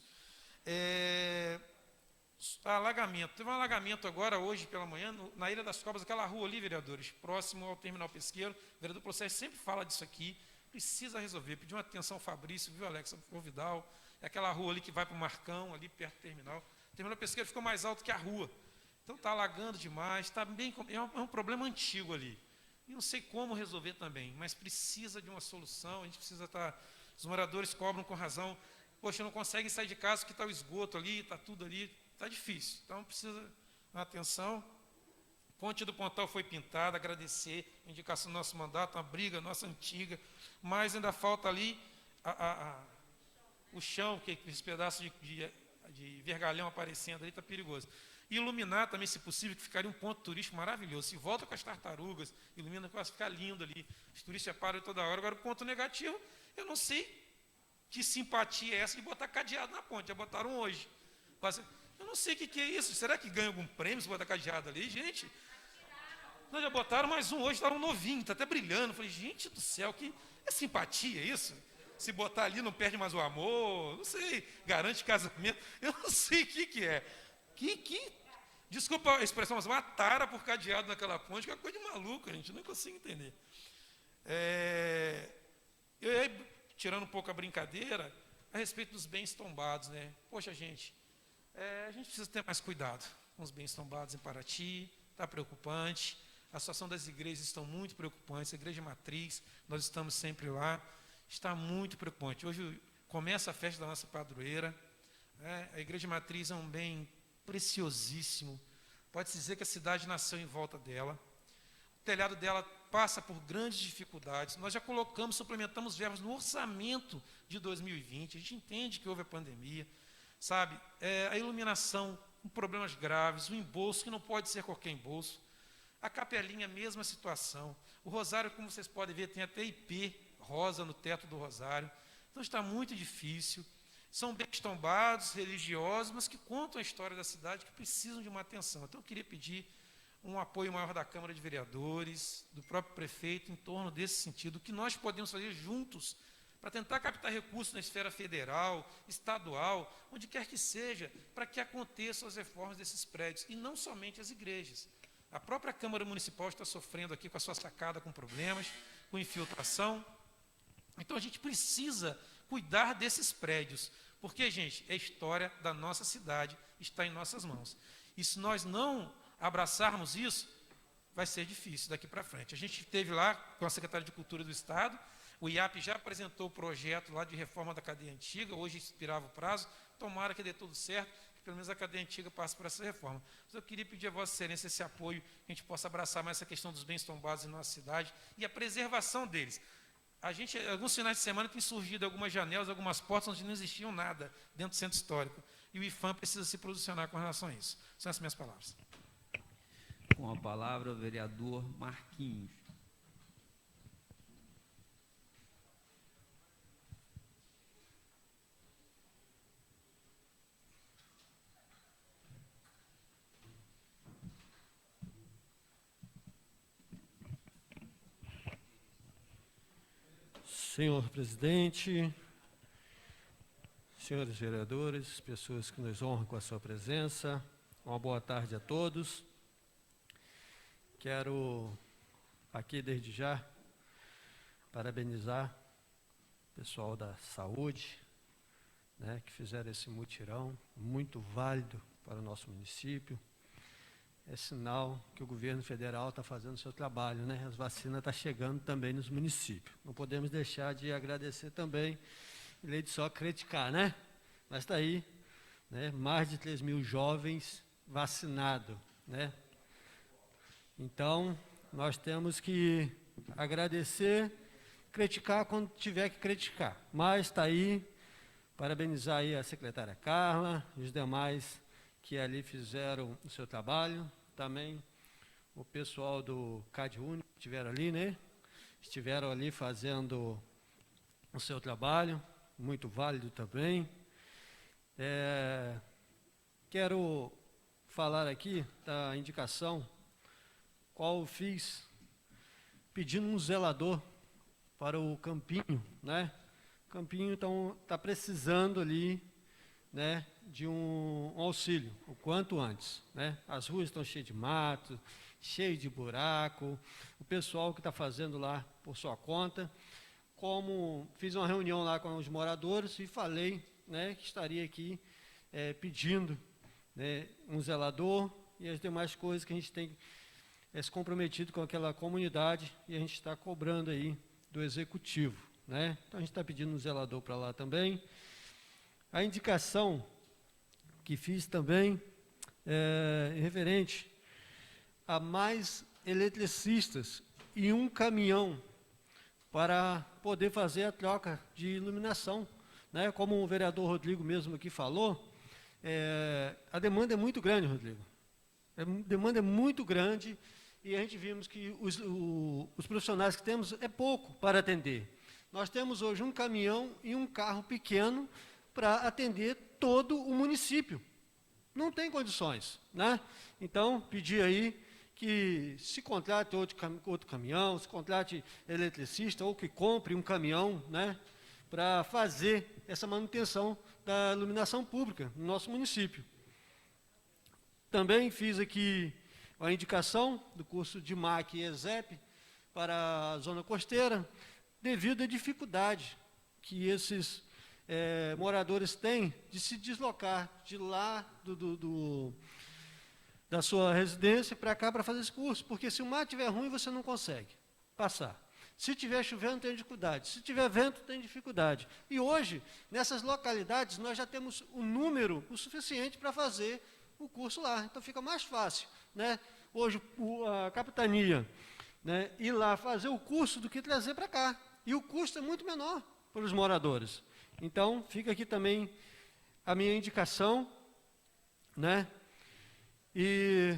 Alagamento. Teve um alagamento agora, hoje pela manhã, na Ilha das Cobras, aquela rua ali, vereadores, próximo ao terminal pesqueiro. O vereador Processo sempre fala disso aqui. Precisa resolver. Pediu uma atenção ao Fabrício, viu, Alex? O Vidal. É aquela rua ali que vai para o Marcão, ali perto do terminal. O terminal pesqueiro ficou mais alto que a rua. Então está alagando demais. Tá bem, é um problema antigo ali. E não sei como resolver também, mas precisa de uma solução. A gente precisa estar. Os moradores cobram com razão. Poxa, não conseguem sair de casa porque está o esgoto ali, está tudo ali. Está difícil, então precisa de uma atenção. Ponte do Pontal foi pintada, agradecer a indicação do nosso mandato, uma briga nossa antiga, mas ainda falta ali o chão, que esse pedaço de vergalhão aparecendo ali está perigoso. E iluminar também, se possível, que ficaria um ponto turístico maravilhoso. Se volta com as tartarugas, ilumina, vai ficar lindo ali. Os turistas param toda hora. Agora, o ponto negativo, eu não sei Que simpatia é essa de botar cadeado na ponte? Já botaram hoje. Eu não sei o que é isso. Será que ganha algum prêmio se botar cadeado ali? Gente, nós já botaram mais um hoje, está um novinho, está até brilhando. Eu falei, gente do céu, que é simpatia isso? Se botar ali não perde mais o amor, não sei, garante casamento. Eu não sei o que é. Desculpa a expressão, mas uma tara por cadeado naquela ponte, que é coisa de maluco, gente, eu não consigo entender. Tirando um pouco a brincadeira, a respeito dos bens tombados, né? Poxa, gente, a gente precisa ter mais cuidado com os bens tombados em Paraty, está preocupante. A situação das igrejas está muito preocupante. A igreja matriz, nós estamos sempre lá, está muito preocupante. Hoje começa a festa da nossa padroeira, né? A igreja matriz é um bem preciosíssimo. Pode-se dizer que a cidade nasceu em volta dela. O telhado dela passa por grandes dificuldades. Nós já suplementamos verbos no orçamento de 2020. A gente entende que houve a pandemia, sabe? A iluminação com problemas graves, o embolso, que não pode ser qualquer embolso. A capelinha, mesma situação. O rosário, como vocês podem ver, tem até IP rosa no teto do rosário. Então está muito difícil. São bens tombados, religiosos, mas que contam a história da cidade, que precisam de uma atenção. Então eu queria pedir um apoio maior da Câmara de Vereadores, do próprio prefeito, em torno desse sentido, o que nós podemos fazer juntos para tentar captar recursos na esfera federal, estadual, onde quer que seja, para que aconteçam as reformas desses prédios, e não somente as igrejas. A própria Câmara Municipal está sofrendo aqui com a sua sacada, com problemas, com infiltração. Então a gente precisa cuidar desses prédios, porque, gente, a história da nossa cidade está em nossas mãos. E se nós não abraçarmos isso, vai ser difícil daqui para frente. A gente esteve lá com a Secretaria de Cultura do Estado, o IAP já apresentou o projeto lá de reforma da cadeia antiga, hoje expirava o prazo, tomara que dê tudo certo, que pelo menos a cadeia antiga passe por essa reforma. Mas eu queria pedir a Vossa Excelência esse apoio, que a gente possa abraçar mais essa questão dos bens tombados em nossa cidade e a preservação deles. Alguns finais de semana tem surgido algumas janelas, algumas portas onde não existiam nada dentro do centro histórico. E o IFAM precisa se posicionar com relação a isso. São essas minhas palavras. Com a palavra, o vereador Marquinhos. Senhor presidente, senhores vereadores, pessoas que nos honram com a sua presença, uma boa tarde a todos. Quero aqui, desde já, parabenizar o pessoal da saúde, né, que fizeram esse mutirão, muito válido para o nosso município. É sinal que o governo federal está fazendo o seu trabalho, né? As vacinas estão chegando também nos municípios. Não podemos deixar de agradecer também, em vez de só criticar, né? Mas está aí, né? Mais de 3 mil jovens vacinados, né? Então, nós temos que agradecer, criticar quando tiver que criticar. Mas está aí, parabenizar aí a secretária Carla e os demais que ali fizeram o seu trabalho, também o pessoal do CadÚnico estiveram ali, né? Estiveram ali fazendo o seu trabalho, muito válido também. Quero falar aqui da indicação, qual eu fiz, pedindo um zelador para o Campinho, né? O Campinho, então, está precisando ali, né, de um auxílio, o quanto antes, né? As ruas estão cheias de mato, cheias de buraco, o pessoal que está fazendo lá por sua conta. Como fiz uma reunião lá com os moradores e falei, né, que estaria aqui pedindo, né, um zelador e as demais coisas que a gente tem se comprometido com aquela comunidade e a gente está cobrando aí do executivo, né? Então a gente está pedindo um zelador para lá também. A indicação que fiz também referente a mais eletricistas e um caminhão para poder fazer a troca de iluminação, né? Como o vereador Rodrigo mesmo aqui falou, a demanda é muito grande, Rodrigo. A demanda é muito grande e a gente vimos que os profissionais que temos é pouco para atender. Nós temos hoje um caminhão e um carro pequeno para atender todo o município. Não tem condições, né? Então, pedir aí que se contrate outro caminhão, se contrate eletricista ou que compre um caminhão, né, para fazer essa manutenção da iluminação pública no nosso município. Também fiz aqui a indicação do curso de MAC e ESEP para a zona costeira, devido à dificuldade que esses moradores têm de se deslocar de lá da sua residência para cá para fazer esse curso, porque se o mar estiver ruim, você não consegue passar. Se estiver chovendo, tem dificuldade. Se tiver vento, tem dificuldade. E hoje, nessas localidades, nós já temos um número o suficiente para fazer o curso lá. Então, fica mais fácil, né? Hoje, a capitania, né, ir lá fazer o curso do que trazer para cá. E o custo é muito menor para os moradores. Então, fica aqui também a minha indicação, né? E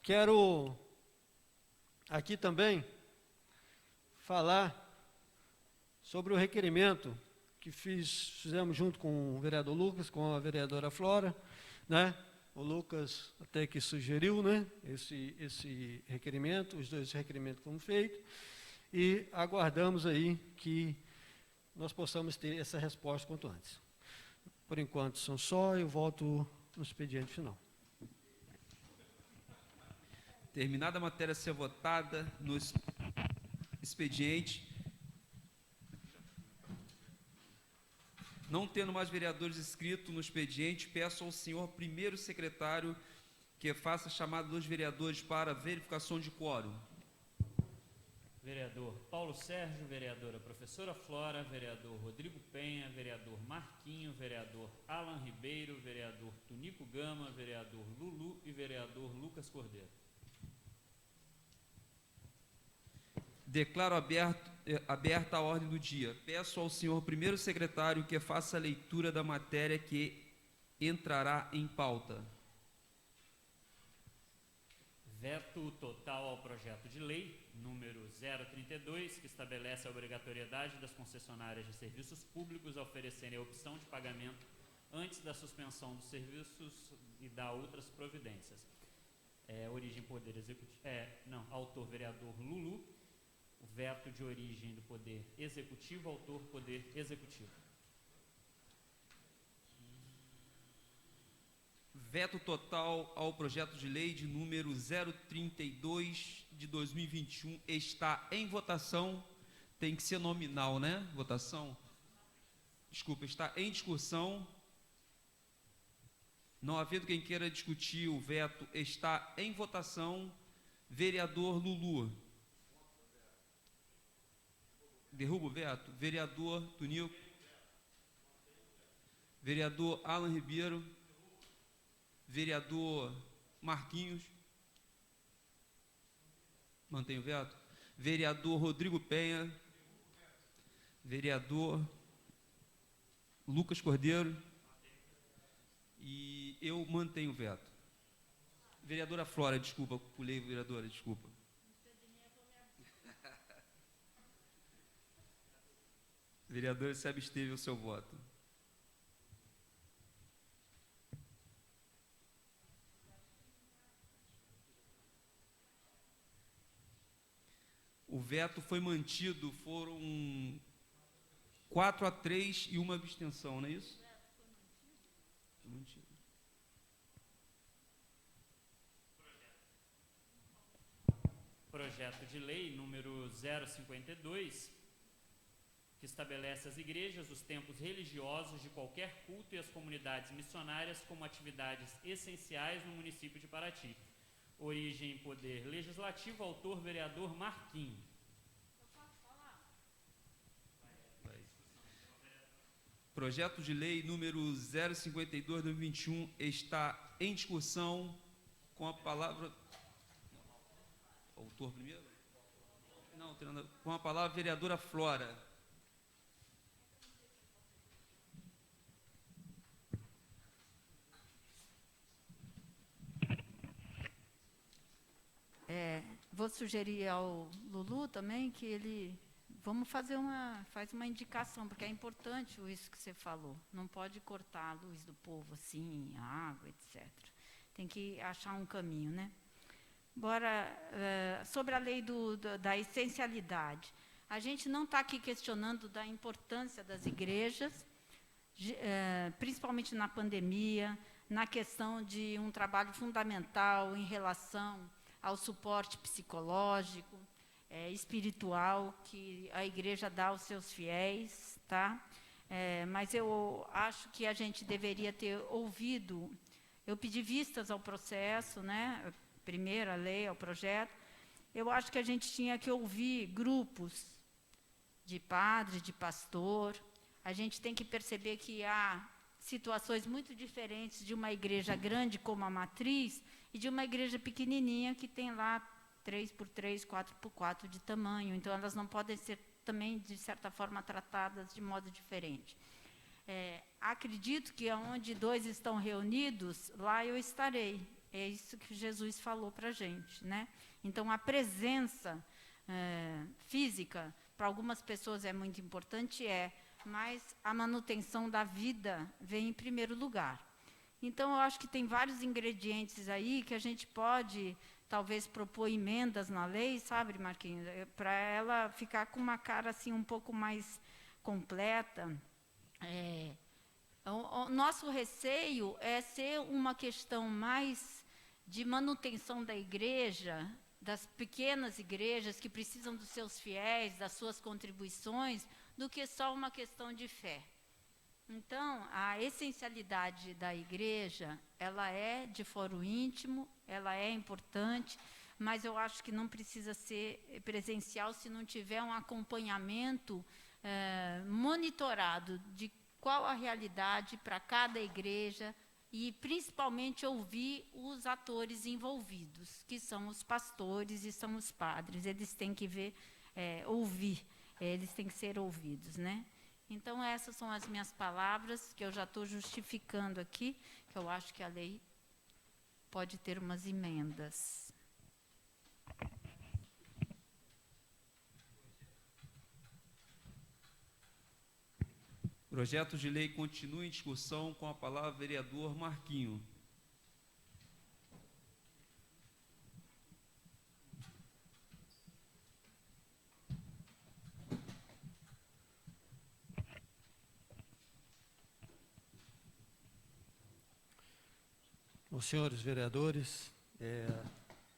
quero aqui também falar sobre o requerimento que fizemos junto com o vereador Lucas, com a vereadora Flora, né? O Lucas até que sugeriu, né, esse requerimento, os dois requerimentos foram feitos, e aguardamos aí que nós possamos ter essa resposta quanto antes. Por enquanto são só, eu volto no expediente final. Terminada a matéria a ser votada no expediente, não tendo mais vereadores inscritos no expediente, peço ao senhor primeiro secretário que faça a chamada dos vereadores para verificação de quórum. Vereador Paulo Sérgio, vereadora professora Flora, vereador Rodrigo Penha, vereador Marquinho, vereador Alan Ribeiro, vereador Tunico Gama, vereador Lulu e vereador Lucas Cordeiro. Declaro aberta a ordem do dia. Peço ao senhor primeiro secretário que faça a leitura da matéria que entrará em pauta. Veto total ao projeto de lei número 032, que estabelece a obrigatoriedade das concessionárias de serviços públicos a oferecerem a opção de pagamento antes da suspensão dos serviços e da outras providências. Origem Poder Executivo. Autor vereador Lulu. O veto de origem do Poder Executivo, autor Poder Executivo. Veto total ao projeto de lei de número 032 de 2021 está em votação. Tem que ser nominal, né? Votação. Desculpa, está em discussão. Não havendo quem queira discutir o veto, está em votação. Vereador Lulu. Derruba o veto. Vereador Tunico. Vereador Alan Ribeiro. Vereador Marquinhos. Mantém o veto. Vereador Rodrigo Penha. Vereador Lucas Cordeiro. E eu mantenho o veto. Vereadora Flora, desculpa, pulei, vereadora, desculpa. Vereador, se absteve o seu voto. O veto foi mantido, foram 4-3 e uma abstenção, não é isso? Foi mantido. Projeto de lei número 052, que estabelece as igrejas, os templos religiosos de qualquer culto e as comunidades missionárias como atividades essenciais no município de Paraty. Origem Poder Legislativo, autor vereador Marquinho. Projeto de lei número 052 de 2021 está em discussão. Com a palavra... Autor primeiro? Não, com a palavra vereadora Flora. vou sugerir ao Lulu também que ele... Vamos fazer faz uma indicação, porque é importante isso que você falou. Não pode cortar a luz do povo assim, a água, etc. Tem que achar um caminho, né? Agora, sobre a lei da essencialidade. A gente não está aqui questionando da importância das igrejas, principalmente na pandemia, na questão de um trabalho fundamental em relação ao suporte psicológico, espiritual, que a igreja dá aos seus fiéis, tá? Mas eu acho que a gente deveria ter ouvido, eu pedi vistas ao processo, né? Primeiro a lei, ao projeto, eu acho que a gente tinha que ouvir grupos de padre, de pastor, a gente tem que perceber que há situações muito diferentes de uma igreja grande como a matriz e de uma igreja pequenininha que tem lá 3x3, 4x4 de tamanho. Então, elas não podem ser também, de certa forma, tratadas de modo diferente. Acredito que onde 2 estão reunidos, lá eu estarei. É isso que Jesus falou para a gente, né? Então, a presença física, para algumas pessoas é muito importante, mas a manutenção da vida vem em primeiro lugar. Então, eu acho que tem vários ingredientes aí que a gente pode, talvez, propor emendas na lei, sabe, Marquinhos? Para ela ficar com uma cara assim, um pouco mais completa. O nosso receio é ser uma questão mais de manutenção da igreja, das pequenas igrejas que precisam dos seus fiéis, das suas contribuições, do que só uma questão de fé. Então, a essencialidade da igreja, ela é de foro íntimo, ela é importante, mas eu acho que não precisa ser presencial se não tiver um acompanhamento monitorado de qual a realidade para cada igreja e, principalmente, ouvir os atores envolvidos, que são os pastores e são os padres. Eles têm que ouvir, eles têm que ser ouvidos, né? Então, essas são as minhas palavras, que eu já estou justificando aqui, que eu acho que a lei pode ter umas emendas. Projeto de lei continua em discussão, com a palavra o vereador Marquinho. Os senhores vereadores,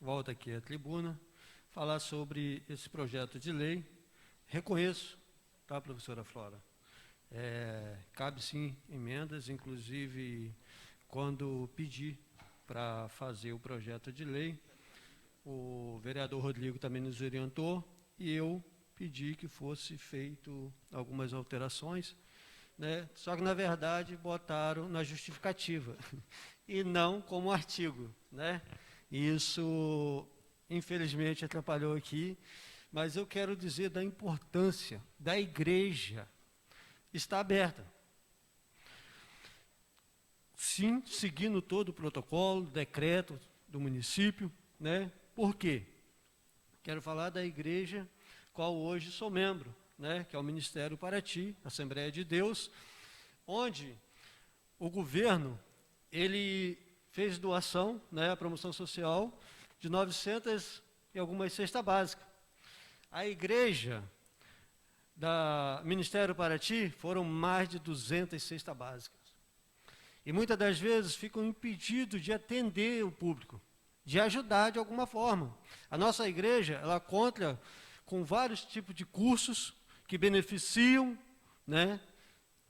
volto aqui à tribuna, falar sobre esse projeto de lei. Reconheço, tá, professora Flora? Cabe sim emendas, inclusive quando pedi para fazer o projeto de lei, o vereador Rodrigo também nos orientou e eu pedi que fosse feito algumas alterações, né? Só que, na verdade, botaram na justificativa e não como artigo, né? Isso, infelizmente, atrapalhou aqui, mas eu quero dizer da importância da igreja estar aberta. Sim, seguindo todo o protocolo, decreto do município, né? Por quê? Quero falar da igreja, qual hoje sou membro, né? Que é o Ministério Paraty, Assembleia de Deus, onde o governo, ele fez doação, né, a promoção social, de 900 e algumas cestas básicas. A igreja da Ministério Paraty foram mais de 200 cestas básicas. E muitas das vezes ficam impedidos de atender o público, de ajudar de alguma forma. A nossa igreja, ela conta com vários tipos de cursos que beneficiam, né,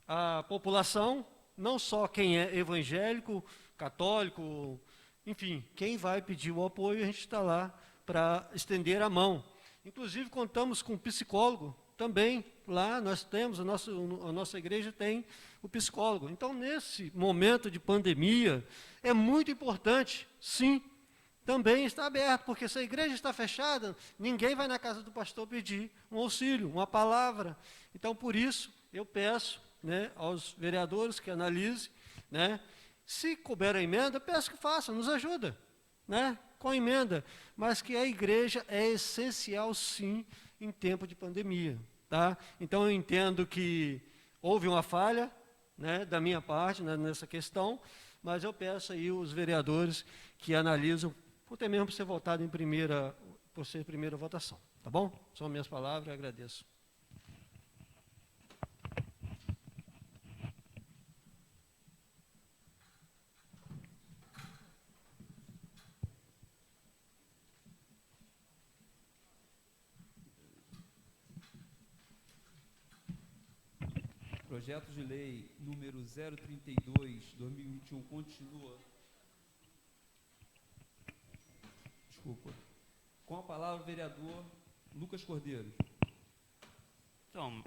a população, não só quem é evangélico, católico, enfim, quem vai pedir o apoio, a gente está lá para estender a mão. Inclusive, contamos com um psicólogo também, lá nós temos, a nossa igreja tem o psicólogo. Então, nesse momento de pandemia, é muito importante, sim, também estar aberto, porque se a igreja está fechada, ninguém vai na casa do pastor pedir um auxílio, uma palavra. Então, por isso, eu peço, né, aos vereadores que analisem, né, se couber a emenda, peço que façam, nos ajuda, né, com emenda, mas que a igreja é essencial, sim, em tempo de pandemia. Tá? Então, eu entendo que houve uma falha, né, da minha parte, né, nessa questão, mas eu peço aí os vereadores que analisam, até mesmo por ser votado em por ser primeira votação. Tá bom? São minhas palavras, eu agradeço. Projeto de lei número 032, 2021, continua. Desculpa. Com a palavra, o vereador Lucas Cordeiro. Então,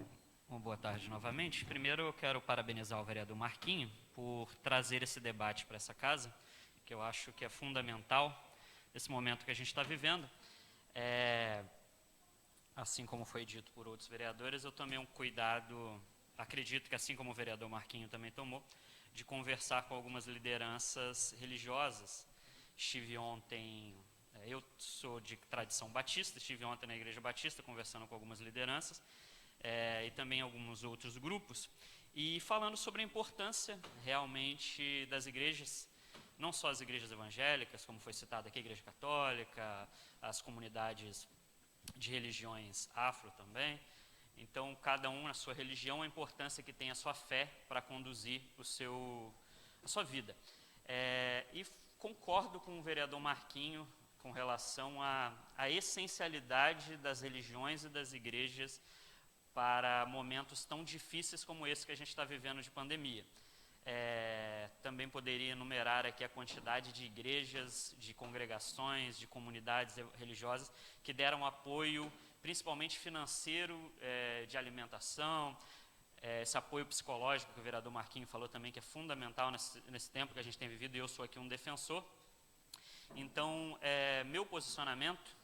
uma boa tarde novamente. Primeiro, eu quero parabenizar o vereador Marquinho por trazer esse debate para essa casa, que eu acho que é fundamental nesse momento que a gente está vivendo. Assim como foi dito por outros vereadores, eu tomei um cuidado, acredito que assim como o vereador Marquinho também tomou, de conversar com algumas lideranças religiosas. Estive ontem, eu sou de tradição batista, estive ontem na Igreja Batista conversando com algumas lideranças, e também alguns outros grupos, e falando sobre a importância realmente das igrejas, não só as igrejas evangélicas, como foi citado aqui, a Igreja Católica, as comunidades de religiões afro também. Então, cada um na sua religião, a importância que tem a sua fé para conduzir a sua vida. E concordo com o vereador Marquinho com relação à essencialidade das religiões e das igrejas para momentos tão difíceis como esse que a gente está vivendo de pandemia. Também poderia enumerar aqui a quantidade de igrejas, de congregações, de comunidades religiosas que deram apoio, principalmente financeiro, de alimentação, esse apoio psicológico que o vereador Marquinho falou também, que é fundamental nesse tempo que a gente tem vivido, e eu sou aqui um defensor. Então, meu posicionamento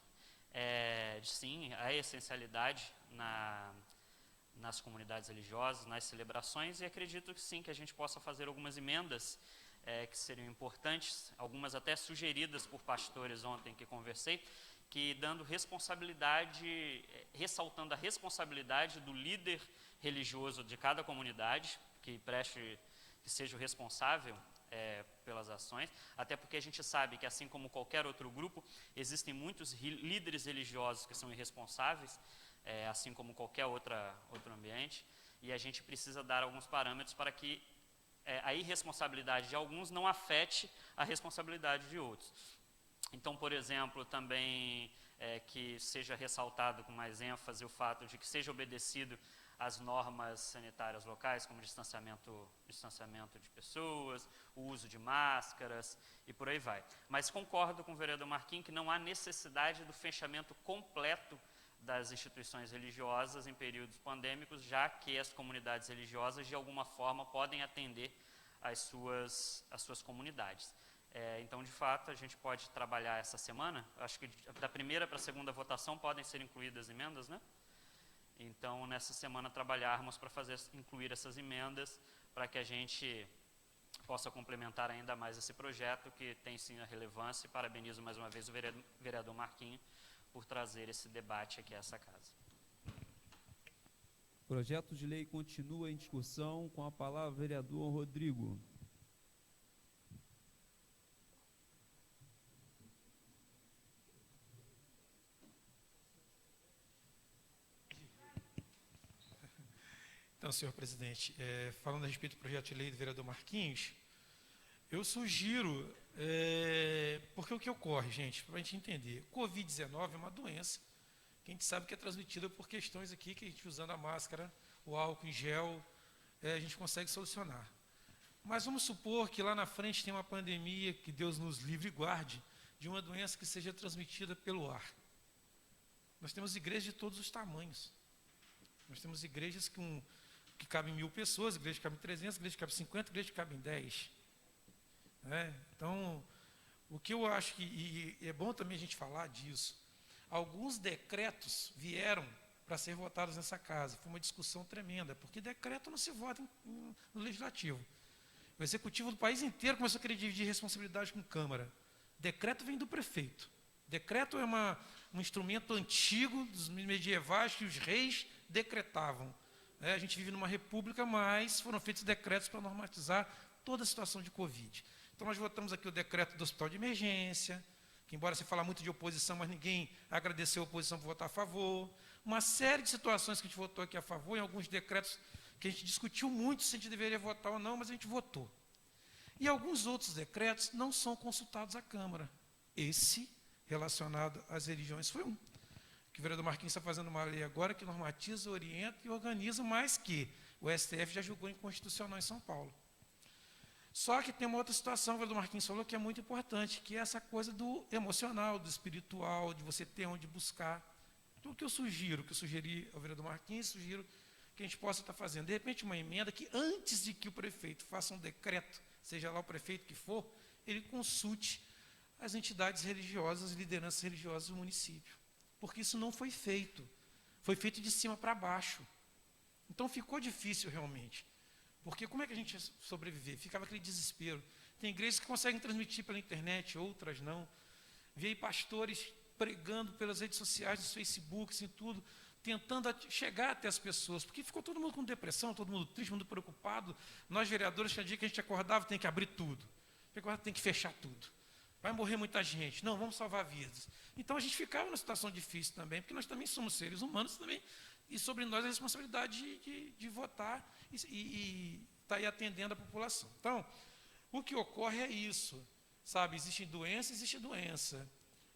sim, a essencialidade nas comunidades religiosas, nas celebrações, e acredito que sim, que a gente possa fazer algumas emendas que seriam importantes, algumas até sugeridas por pastores ontem que conversei, que dando responsabilidade, ressaltando a responsabilidade do líder religioso de cada comunidade, que seja o responsável pelas ações, até porque a gente sabe que, assim como qualquer outro grupo, existem muitos líderes religiosos que são irresponsáveis, assim como qualquer outro ambiente, e a gente precisa dar alguns parâmetros para que a irresponsabilidade de alguns não afete a responsabilidade de outros. Então, por exemplo, também que seja ressaltado com mais ênfase o fato de que seja obedecido às normas sanitárias locais, como distanciamento de pessoas, o uso de máscaras e por aí vai. Mas concordo com o vereador Marquinhos que não há necessidade do fechamento completo das instituições religiosas em períodos pandêmicos, já que as comunidades religiosas, de alguma forma, podem atender às suas comunidades. Então, de fato, a gente pode trabalhar essa semana, acho que da primeira para a segunda votação podem ser incluídas emendas, né? Então, nessa semana, trabalharmos para incluir essas emendas, para que a gente possa complementar ainda mais esse projeto, que tem sim a relevância, e parabenizo mais uma vez o vereador Marquinho por trazer esse debate aqui a essa casa. O projeto de lei continua em discussão. Com a palavra, o vereador Rodrigo. Então, senhor presidente, falando a respeito do projeto de lei do vereador Marquinhos, eu sugiro, porque o que ocorre, gente, para a gente entender, Covid-19 é uma doença que a gente sabe que é transmitida por questões aqui que a gente, usando a máscara, o álcool em gel, a gente consegue solucionar. Mas vamos supor que lá na frente tem uma pandemia, que Deus nos livre e guarde, de uma doença que seja transmitida pelo ar. Nós temos igrejas de todos os tamanhos. Nós temos igrejas que cabem 1000 pessoas, igreja que cabem 300, igreja que cabem 50, igreja que cabem 10. Então, o que eu acho que é bom também a gente falar disso, alguns decretos vieram para ser votados nessa casa. Foi uma discussão tremenda, porque decreto não se vota no legislativo. O executivo do país inteiro começou a querer dividir responsabilidade com a Câmara. Decreto vem do prefeito. Decreto é um instrumento antigo dos medievais que os reis decretavam. A gente vive numa república, mas foram feitos decretos para normatizar toda a situação de Covid. Então, nós votamos aqui o decreto do hospital de emergência, que embora se fala muito de oposição, mas ninguém agradeceu a oposição por votar a favor. Uma série de situações que a gente votou aqui a favor, em alguns decretos que a gente discutiu muito se a gente deveria votar ou não, mas a gente votou. E alguns outros decretos não são consultados à Câmara. Esse, relacionado às religiões, foi um. Que o vereador Marquinhos está fazendo uma lei agora que normatiza, orienta e organiza, mas que o STF já julgou inconstitucional em São Paulo. Só que tem uma outra situação, o vereador Marquinhos falou, que é muito importante, que é essa coisa do emocional, do espiritual, de você ter onde buscar. Então, o que eu sugeri ao vereador Marquinhos, sugiro que a gente possa estar fazendo, de repente, uma emenda que, antes de que o prefeito faça um decreto, seja lá o prefeito que for, ele consulte as entidades religiosas, as lideranças religiosas do município. Porque isso não foi feito. Foi feito de cima para baixo. Então, ficou difícil realmente. Porque como é que a gente ia sobreviver? Ficava aquele desespero. Tem igrejas que conseguem transmitir pela internet, outras não. Vi aí pastores pregando pelas redes sociais, nos Facebooks e tudo, tentando chegar até as pessoas, porque ficou todo mundo com depressão, todo mundo triste, todo mundo preocupado. Nós, vereadores, tinha dia que a gente acordava, tem que abrir tudo. Agora tem que fechar tudo. Vai morrer muita gente. Não, vamos salvar vidas. Então, a gente ficava numa situação difícil também, porque nós também somos seres humanos também, e sobre nós a responsabilidade de votar e estar aí atendendo a população. Então, o que ocorre é isso, sabe? Existe doença.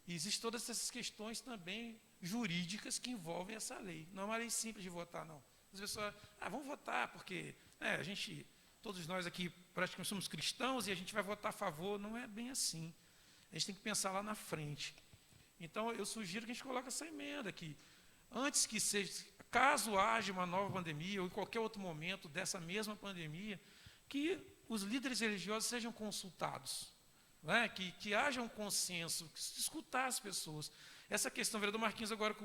E existem todas essas questões também jurídicas que envolvem essa lei. Não é uma lei simples de votar, não. As pessoas, vamos votar, porque todos nós aqui praticamente somos cristãos e a gente vai votar a favor. Não é bem assim. A gente tem que pensar lá na frente. Então, eu sugiro que a gente coloque essa emenda, que antes que seja, caso haja uma nova pandemia ou em qualquer outro momento dessa mesma pandemia, que os líderes religiosos sejam consultados, que haja um consenso, que se escutar as pessoas. Essa questão, vereador Marquinhos, agora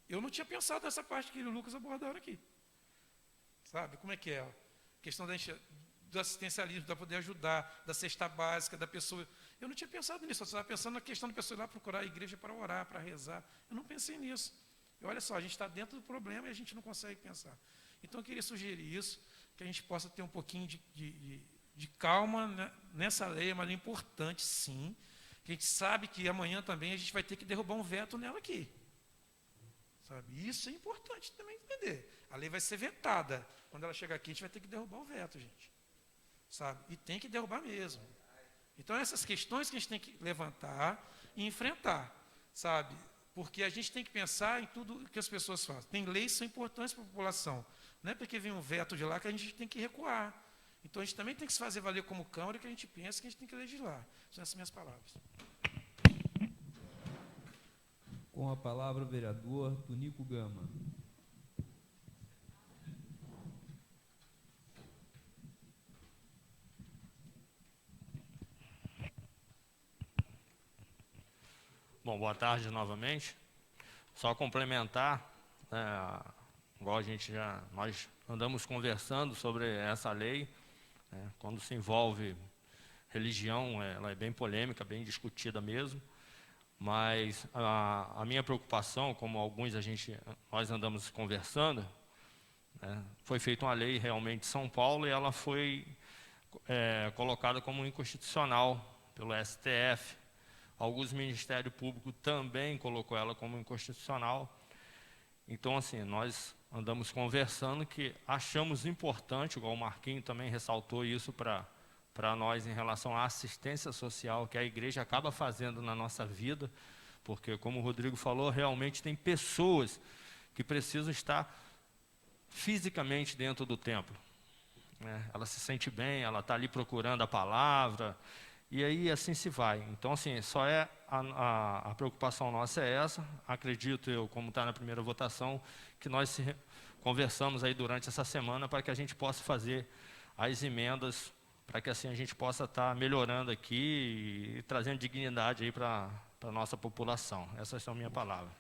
eu não tinha pensado nessa parte que ele e o Lucas abordaram aqui. Sabe, como é que é? A questão do assistencialismo, da poder ajudar, da cesta básica, da pessoa. Eu não tinha pensado nisso, eu estava pensando na questão da pessoa ir lá procurar a igreja para orar, para rezar. Eu não pensei nisso. E olha só, a gente está dentro do problema e a gente não consegue pensar. Então, eu queria sugerir isso, que a gente possa ter um pouquinho de calma, né, nessa lei, é uma lei importante, sim, que a gente sabe que amanhã também a gente vai ter que derrubar um veto nela aqui. Sabe? Isso é importante também entender. A lei vai ser vetada. Quando ela chegar aqui, a gente vai ter que derrubar o veto, gente. Sabe? E tem que derrubar mesmo. Então, essas questões que a gente tem que levantar e enfrentar, sabe? Porque a gente tem que pensar em tudo que as pessoas fazem. Tem leis que são importantes para a população. Não é porque vem um veto de lá que a gente tem que recuar. Então, a gente também tem que se fazer valer como Câmara que a gente pensa que a gente tem que legislar. São essas minhas palavras. Com a palavra, o vereador Tunico Gama. Bom, boa tarde novamente. Só complementar, igual nós andamos conversando sobre essa lei, quando se envolve religião, ela é bem polêmica, bem discutida mesmo, mas a minha preocupação, como nós andamos conversando, foi feita uma lei realmente de São Paulo e ela foi colocada como inconstitucional pelo STF. Alguns Ministérios Públicos também colocou ela como inconstitucional. Então, assim, nós andamos conversando que achamos importante, igual o Marquinhos também ressaltou isso para nós em relação à assistência social que a igreja acaba fazendo na nossa vida, porque, como o Rodrigo falou, realmente tem pessoas que precisam estar fisicamente dentro do templo. Ela se sente bem, ela está ali procurando a palavra, e aí assim se vai. Então, assim, só a preocupação nossa é essa. Acredito eu, como está na primeira votação, que nós conversamos aí durante essa semana para que a gente possa fazer as emendas, para que assim a gente possa estar melhorando aqui e trazendo dignidade aí para a nossa população. Essas são minhas palavras.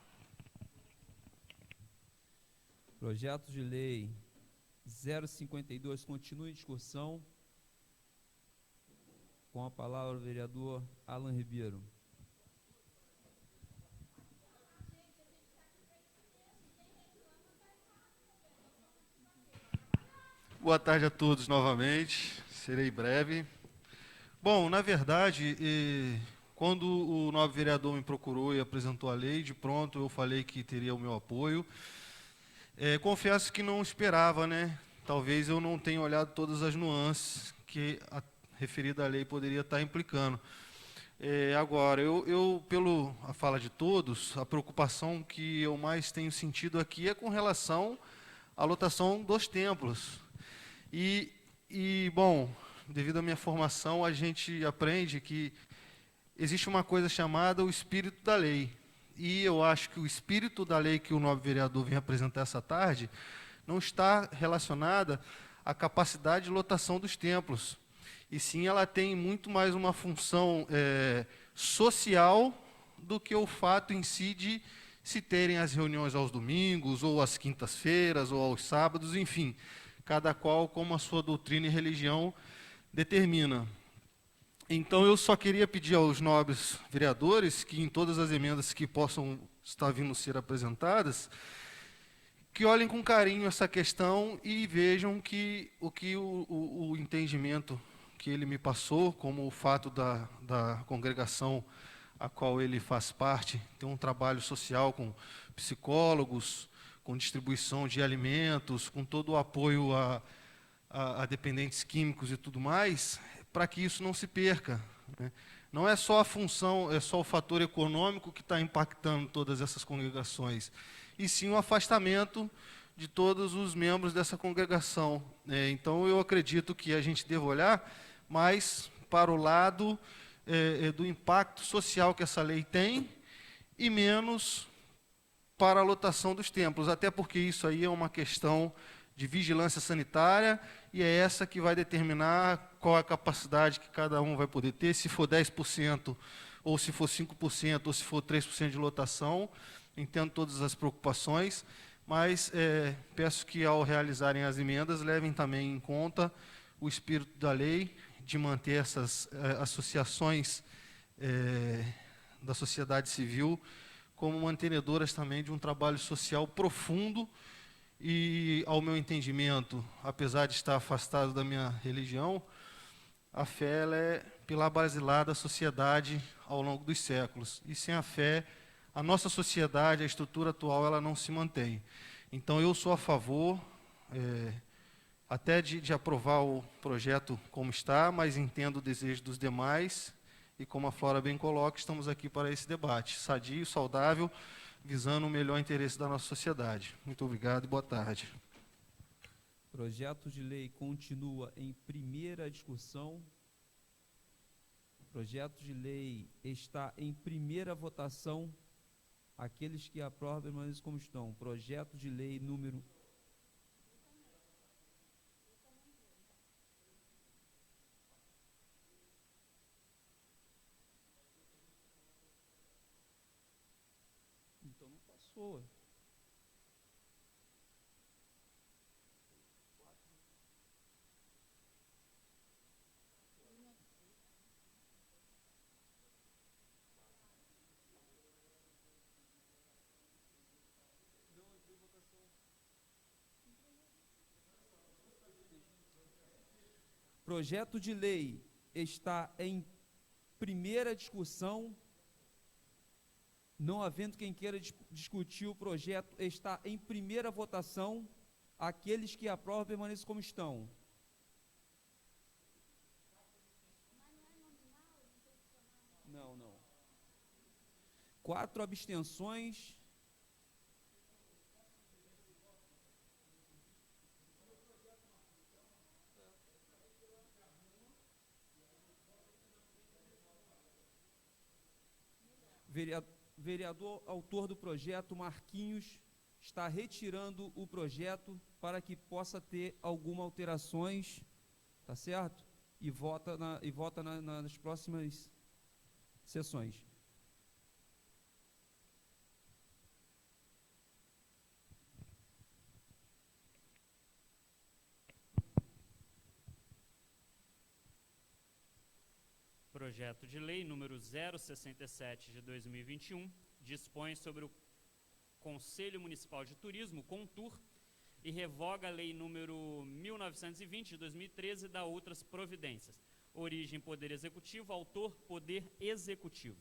Projeto de lei 052, continua em discussão. Com a palavra, o vereador Alan Ribeiro. Boa tarde a todos novamente, serei breve. Bom, na verdade, quando o novo vereador me procurou e apresentou a lei, de pronto eu falei que teria o meu apoio. Confesso que não esperava, né? Talvez eu não tenha olhado todas as nuances que a referida lei poderia estar implicando. Agora, pelo a fala de todos, a preocupação que eu mais tenho sentido aqui é com relação à lotação dos templos. Bom, devido à minha formação, a gente aprende que existe uma coisa chamada o espírito da lei. E eu acho que o espírito da lei que o novo vereador vem apresentar essa tarde não está relacionada à capacidade de lotação dos templos. E sim, ela tem muito mais uma função social do que o fato em si de se terem as reuniões aos domingos, ou às quintas-feiras, ou aos sábados, enfim, cada qual como a sua doutrina e religião determina. Então, eu só queria pedir aos nobres vereadores que, em todas as emendas que possam estar vindo ser apresentadas, que olhem com carinho essa questão e vejam que o entendimento que ele me passou, como o fato da congregação a qual ele faz parte, tem um trabalho social com psicólogos, com distribuição de alimentos, com todo o apoio a dependentes químicos e tudo mais, para que isso não se perca, né? Não é só a função, é só o fator econômico que está impactando todas essas congregações, e sim o afastamento de todos os membros dessa congregação. Então, eu acredito que a gente deve olhar mais para o lado do impacto social que essa lei tem e menos para a lotação dos templos, até porque isso aí é uma questão de vigilância sanitária e é essa que vai determinar qual a capacidade que cada um vai poder ter, se for 10%, ou se for 5%, ou se for 3% de lotação. Entendo todas as preocupações, mas peço que, ao realizarem as emendas, levem também em conta o espírito da lei, de manter essas associações da sociedade civil como mantenedoras também de um trabalho social profundo e, ao meu entendimento, apesar de estar afastado da minha religião, a fé ela é pilar basilar da sociedade ao longo dos séculos. E sem a fé, a nossa sociedade, a estrutura atual, ela não se mantém. Então, eu sou a favor até de aprovar o projeto como está, mas entendo o desejo dos demais, e como a Flora bem coloca, estamos aqui para esse debate, sadio, saudável, visando o melhor interesse da nossa sociedade. Muito obrigado e boa tarde. Projeto de lei continua em primeira discussão. Projeto de lei está em primeira votação. Aqueles que aprovam, permaneçam como estão. Projeto de lei número... Então não passou. Projeto de lei está em primeira discussão. Não havendo quem queira discutir o projeto, está em primeira votação. Aqueles que aprovam, permaneçam como estão. Não. 4 abstenções. Vereador autor do projeto, Marquinhos, está retirando o projeto para que possa ter algumas alterações, tá certo? E vota nas próximas sessões. projeto de lei número 067 de 2021, dispõe sobre o Conselho Municipal de Turismo, CONTUR, e revoga a lei número 1920 de 2013 e dá outras providências. Origem, Poder Executivo. Autor, Poder Executivo.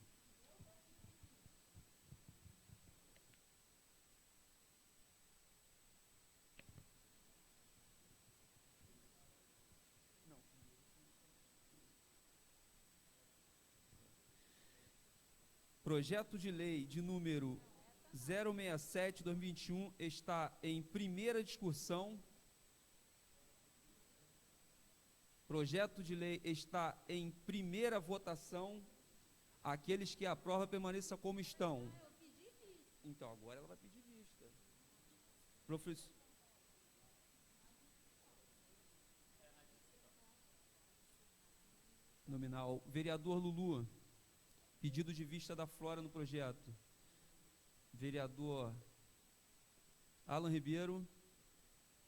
Projeto de lei de número 067/2021 está em primeira discussão. Projeto de lei está em primeira votação. Aqueles que aprovam, permaneçam como estão. Então, agora ela vai pedir vista. Professor. Nominal. Vereador Lulu. Pedido de vista da Flora no projeto. Vereador Alan Ribeiro.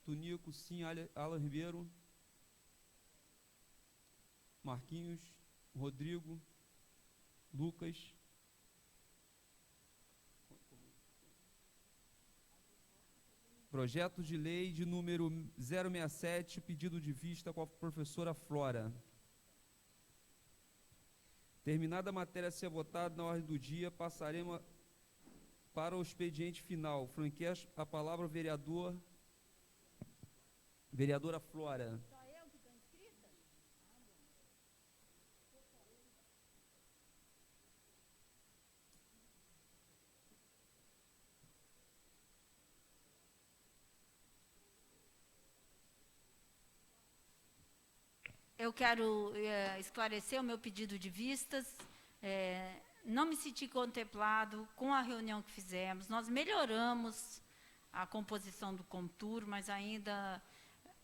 Tunico, sim. Alan Ribeiro. Marquinhos. Rodrigo. Lucas. Projeto de lei de número 067, pedido de vista com a professora Flora. Terminada a matéria a ser votada na ordem do dia, passaremos para o expediente final. Franqueia a palavra ao vereadora Flora. Só eu que estou inscrita? Eu quero esclarecer o meu pedido de vistas. Não me senti contemplado com a reunião que fizemos. Nós melhoramos a composição do CONTUR, mas ainda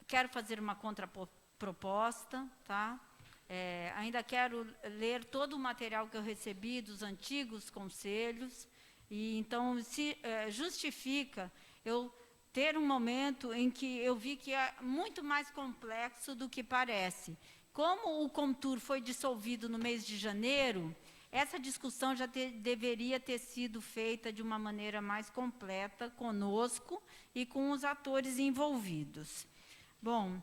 quero fazer uma contraproposta, tá? Ainda quero ler todo o material que eu recebi dos antigos conselhos, e então se justifica eu ter um momento em que eu vi que é muito mais complexo do que parece. Como o CONTUR foi dissolvido no mês de janeiro, essa discussão já deveria ter sido feita de uma maneira mais completa conosco e com os atores envolvidos. Bom,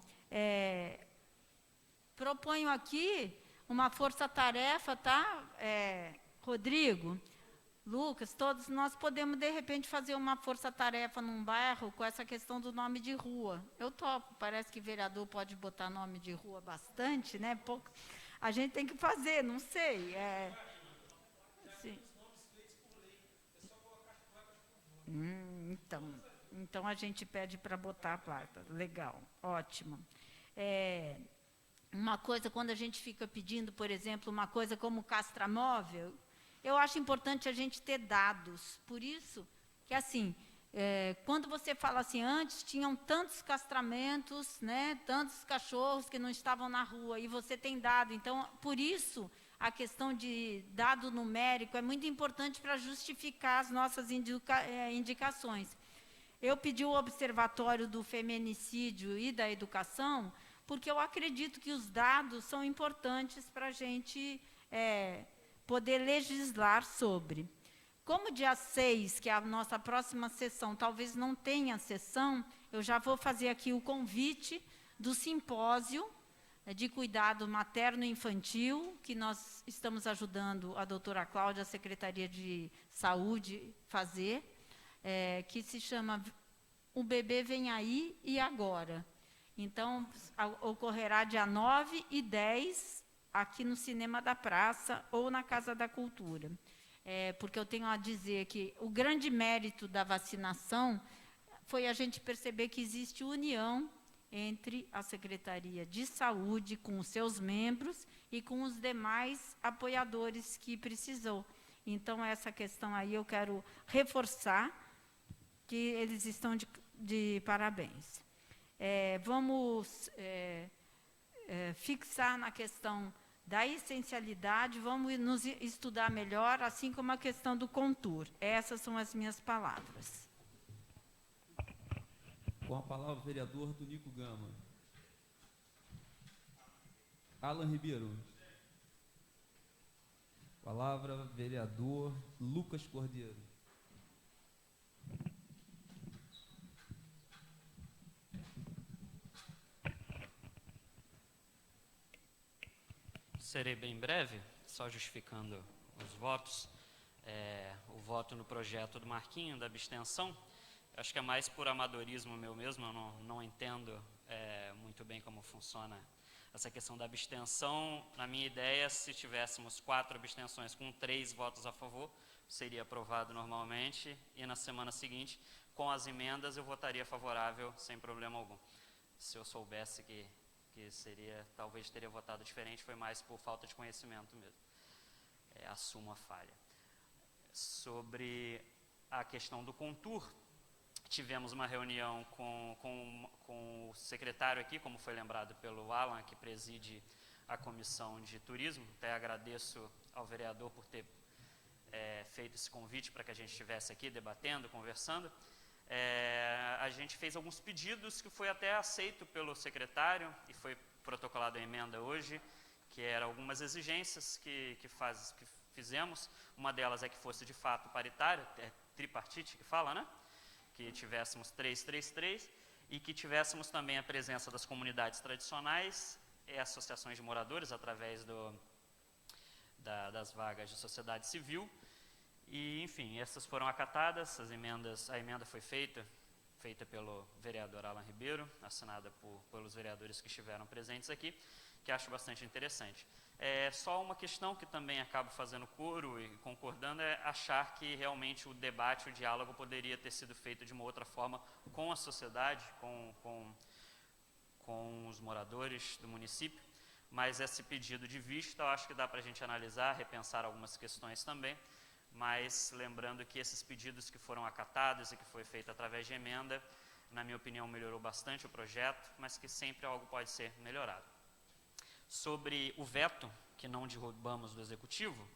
proponho aqui uma força-tarefa, tá, Rodrigo? Lucas, todos nós podemos, de repente, fazer uma força-tarefa num bairro com essa questão do nome de rua. Eu topo, parece que vereador pode botar nome de rua bastante, né? Pouco. A gente tem que fazer, não sei. Sim. Então a gente pede para botar a placa. Legal, ótimo. Uma coisa, quando a gente fica pedindo, por exemplo, uma coisa como castramóvel, eu acho importante a gente ter dados. Por isso que, assim, quando você fala assim, antes tinham tantos castramentos, né, tantos cachorros que não estavam na rua, e você tem dado. Então, por isso, a questão de dado numérico é muito importante para justificar as nossas indicações. Eu pedi o observatório do feminicídio e da educação, porque eu acredito que os dados são importantes para a gente poder legislar sobre. Como dia 6, que é a nossa próxima sessão, talvez não tenha sessão, eu já vou fazer aqui o convite do simpósio de cuidado materno-infantil, que nós estamos ajudando a doutora Cláudia, a Secretaria de Saúde, fazer, que se chama O Bebê Vem Aí e Agora. Então, ocorrerá dia 9 e 10, aqui no Cinema da Praça ou na Casa da Cultura. Porque eu tenho a dizer que o grande mérito da vacinação foi a gente perceber que existe união entre a Secretaria de Saúde, com os seus membros e com os demais apoiadores que precisou. Então, essa questão aí eu quero reforçar que eles estão de parabéns. Vamos fixar na questão da essencialidade, vamos nos estudar melhor, assim como a questão do CONTUR. Essas são as minhas palavras. Com a palavra, o vereador Tunico Gama. Alan Ribeiro. Palavra, vereador Lucas Cordeiro. Serei bem breve, só justificando os votos. O voto no projeto do Marquinho, da abstenção, acho que é mais por amadorismo meu mesmo, eu não entendo muito bem como funciona essa questão da abstenção. Na minha ideia, se tivéssemos 4 abstenções com 3 votos a favor, seria aprovado normalmente, e na semana seguinte, com as emendas, eu votaria favorável sem problema algum. Se eu soubesse que seria, talvez teria votado diferente, foi mais por falta de conhecimento mesmo. Assumo a falha. Sobre a questão do Contur, tivemos uma reunião com o secretário aqui, como foi lembrado pelo Alan, que preside a Comissão de Turismo. Até agradeço ao vereador por ter feito esse convite para que a gente estivesse aqui debatendo, conversando. A gente fez alguns pedidos que foi até aceito pelo secretário e foi protocolado a emenda hoje, que eram algumas exigências que fizemos. Uma delas é que fosse de fato paritário, tripartite que fala, né? Que tivéssemos 333 e que tivéssemos também a presença das comunidades tradicionais e associações de moradores através das vagas de sociedade civil. E, enfim, essas foram acatadas, a emenda foi feita pelo vereador Alan Ribeiro, assinada pelos vereadores que estiveram presentes aqui, que acho bastante interessante. Só uma questão que também acabo fazendo coro e concordando é achar que realmente o debate, o diálogo poderia ter sido feito de uma outra forma com a sociedade, com os moradores do município, mas esse pedido de vista eu acho que dá para a gente analisar, repensar algumas questões também, mas lembrando que esses pedidos que foram acatados e que foi feito através de emenda, na minha opinião, melhorou bastante o projeto, mas que sempre algo pode ser melhorado. Sobre o veto, que não derrubamos do Executivo,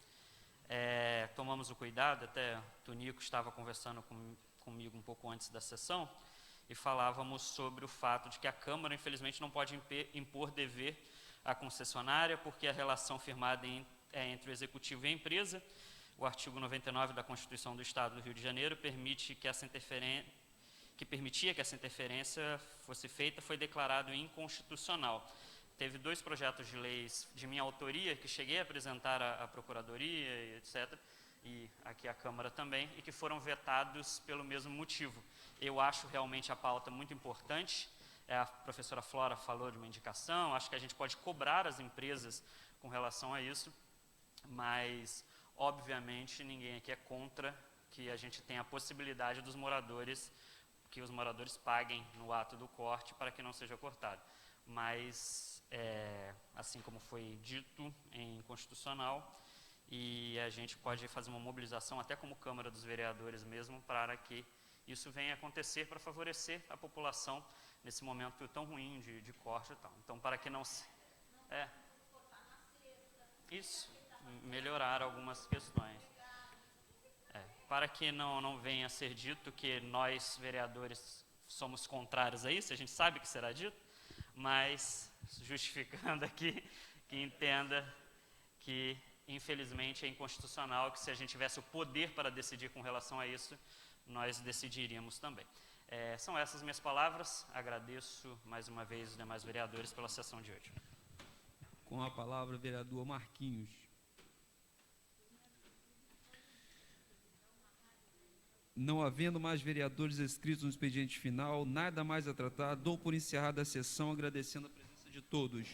tomamos o cuidado, até o Tunico estava conversando comigo um pouco antes da sessão, e falávamos sobre o fato de que a Câmara, infelizmente, não pode impor dever à concessionária, porque a relação firmada entre o Executivo e a empresa. O artigo 99 da Constituição do Estado do Rio de Janeiro permitia que essa interferência fosse feita, foi declarado inconstitucional. Teve 2 projetos de leis de minha autoria, que cheguei a apresentar à Procuradoria, etc., e aqui à Câmara também, e que foram vetados pelo mesmo motivo. Eu acho realmente a pauta muito importante. A professora Flora falou de uma indicação, acho que a gente pode cobrar as empresas com relação a isso, mas obviamente ninguém aqui é contra que a gente tenha a possibilidade que os moradores paguem no ato do corte para que não seja cortado. Mas, assim como foi dito em inconstitucional, e a gente pode fazer uma mobilização até como Câmara dos Vereadores mesmo para que isso venha acontecer para favorecer a população nesse momento tão ruim de corte e tal. Então, para que não se... Isso, melhorar algumas questões. Para que não venha a ser dito que nós, vereadores, somos contrários a isso, a gente sabe que será dito, mas justificando aqui, que entenda que, infelizmente, é inconstitucional, que se a gente tivesse o poder para decidir com relação a isso, nós decidiríamos também. São essas minhas palavras, agradeço mais uma vez os demais vereadores pela sessão de hoje. Com a palavra, vereador Marquinhos. Não havendo mais vereadores inscritos no expediente final, nada mais a tratar, dou por encerrada a sessão, agradecendo a presença de todos.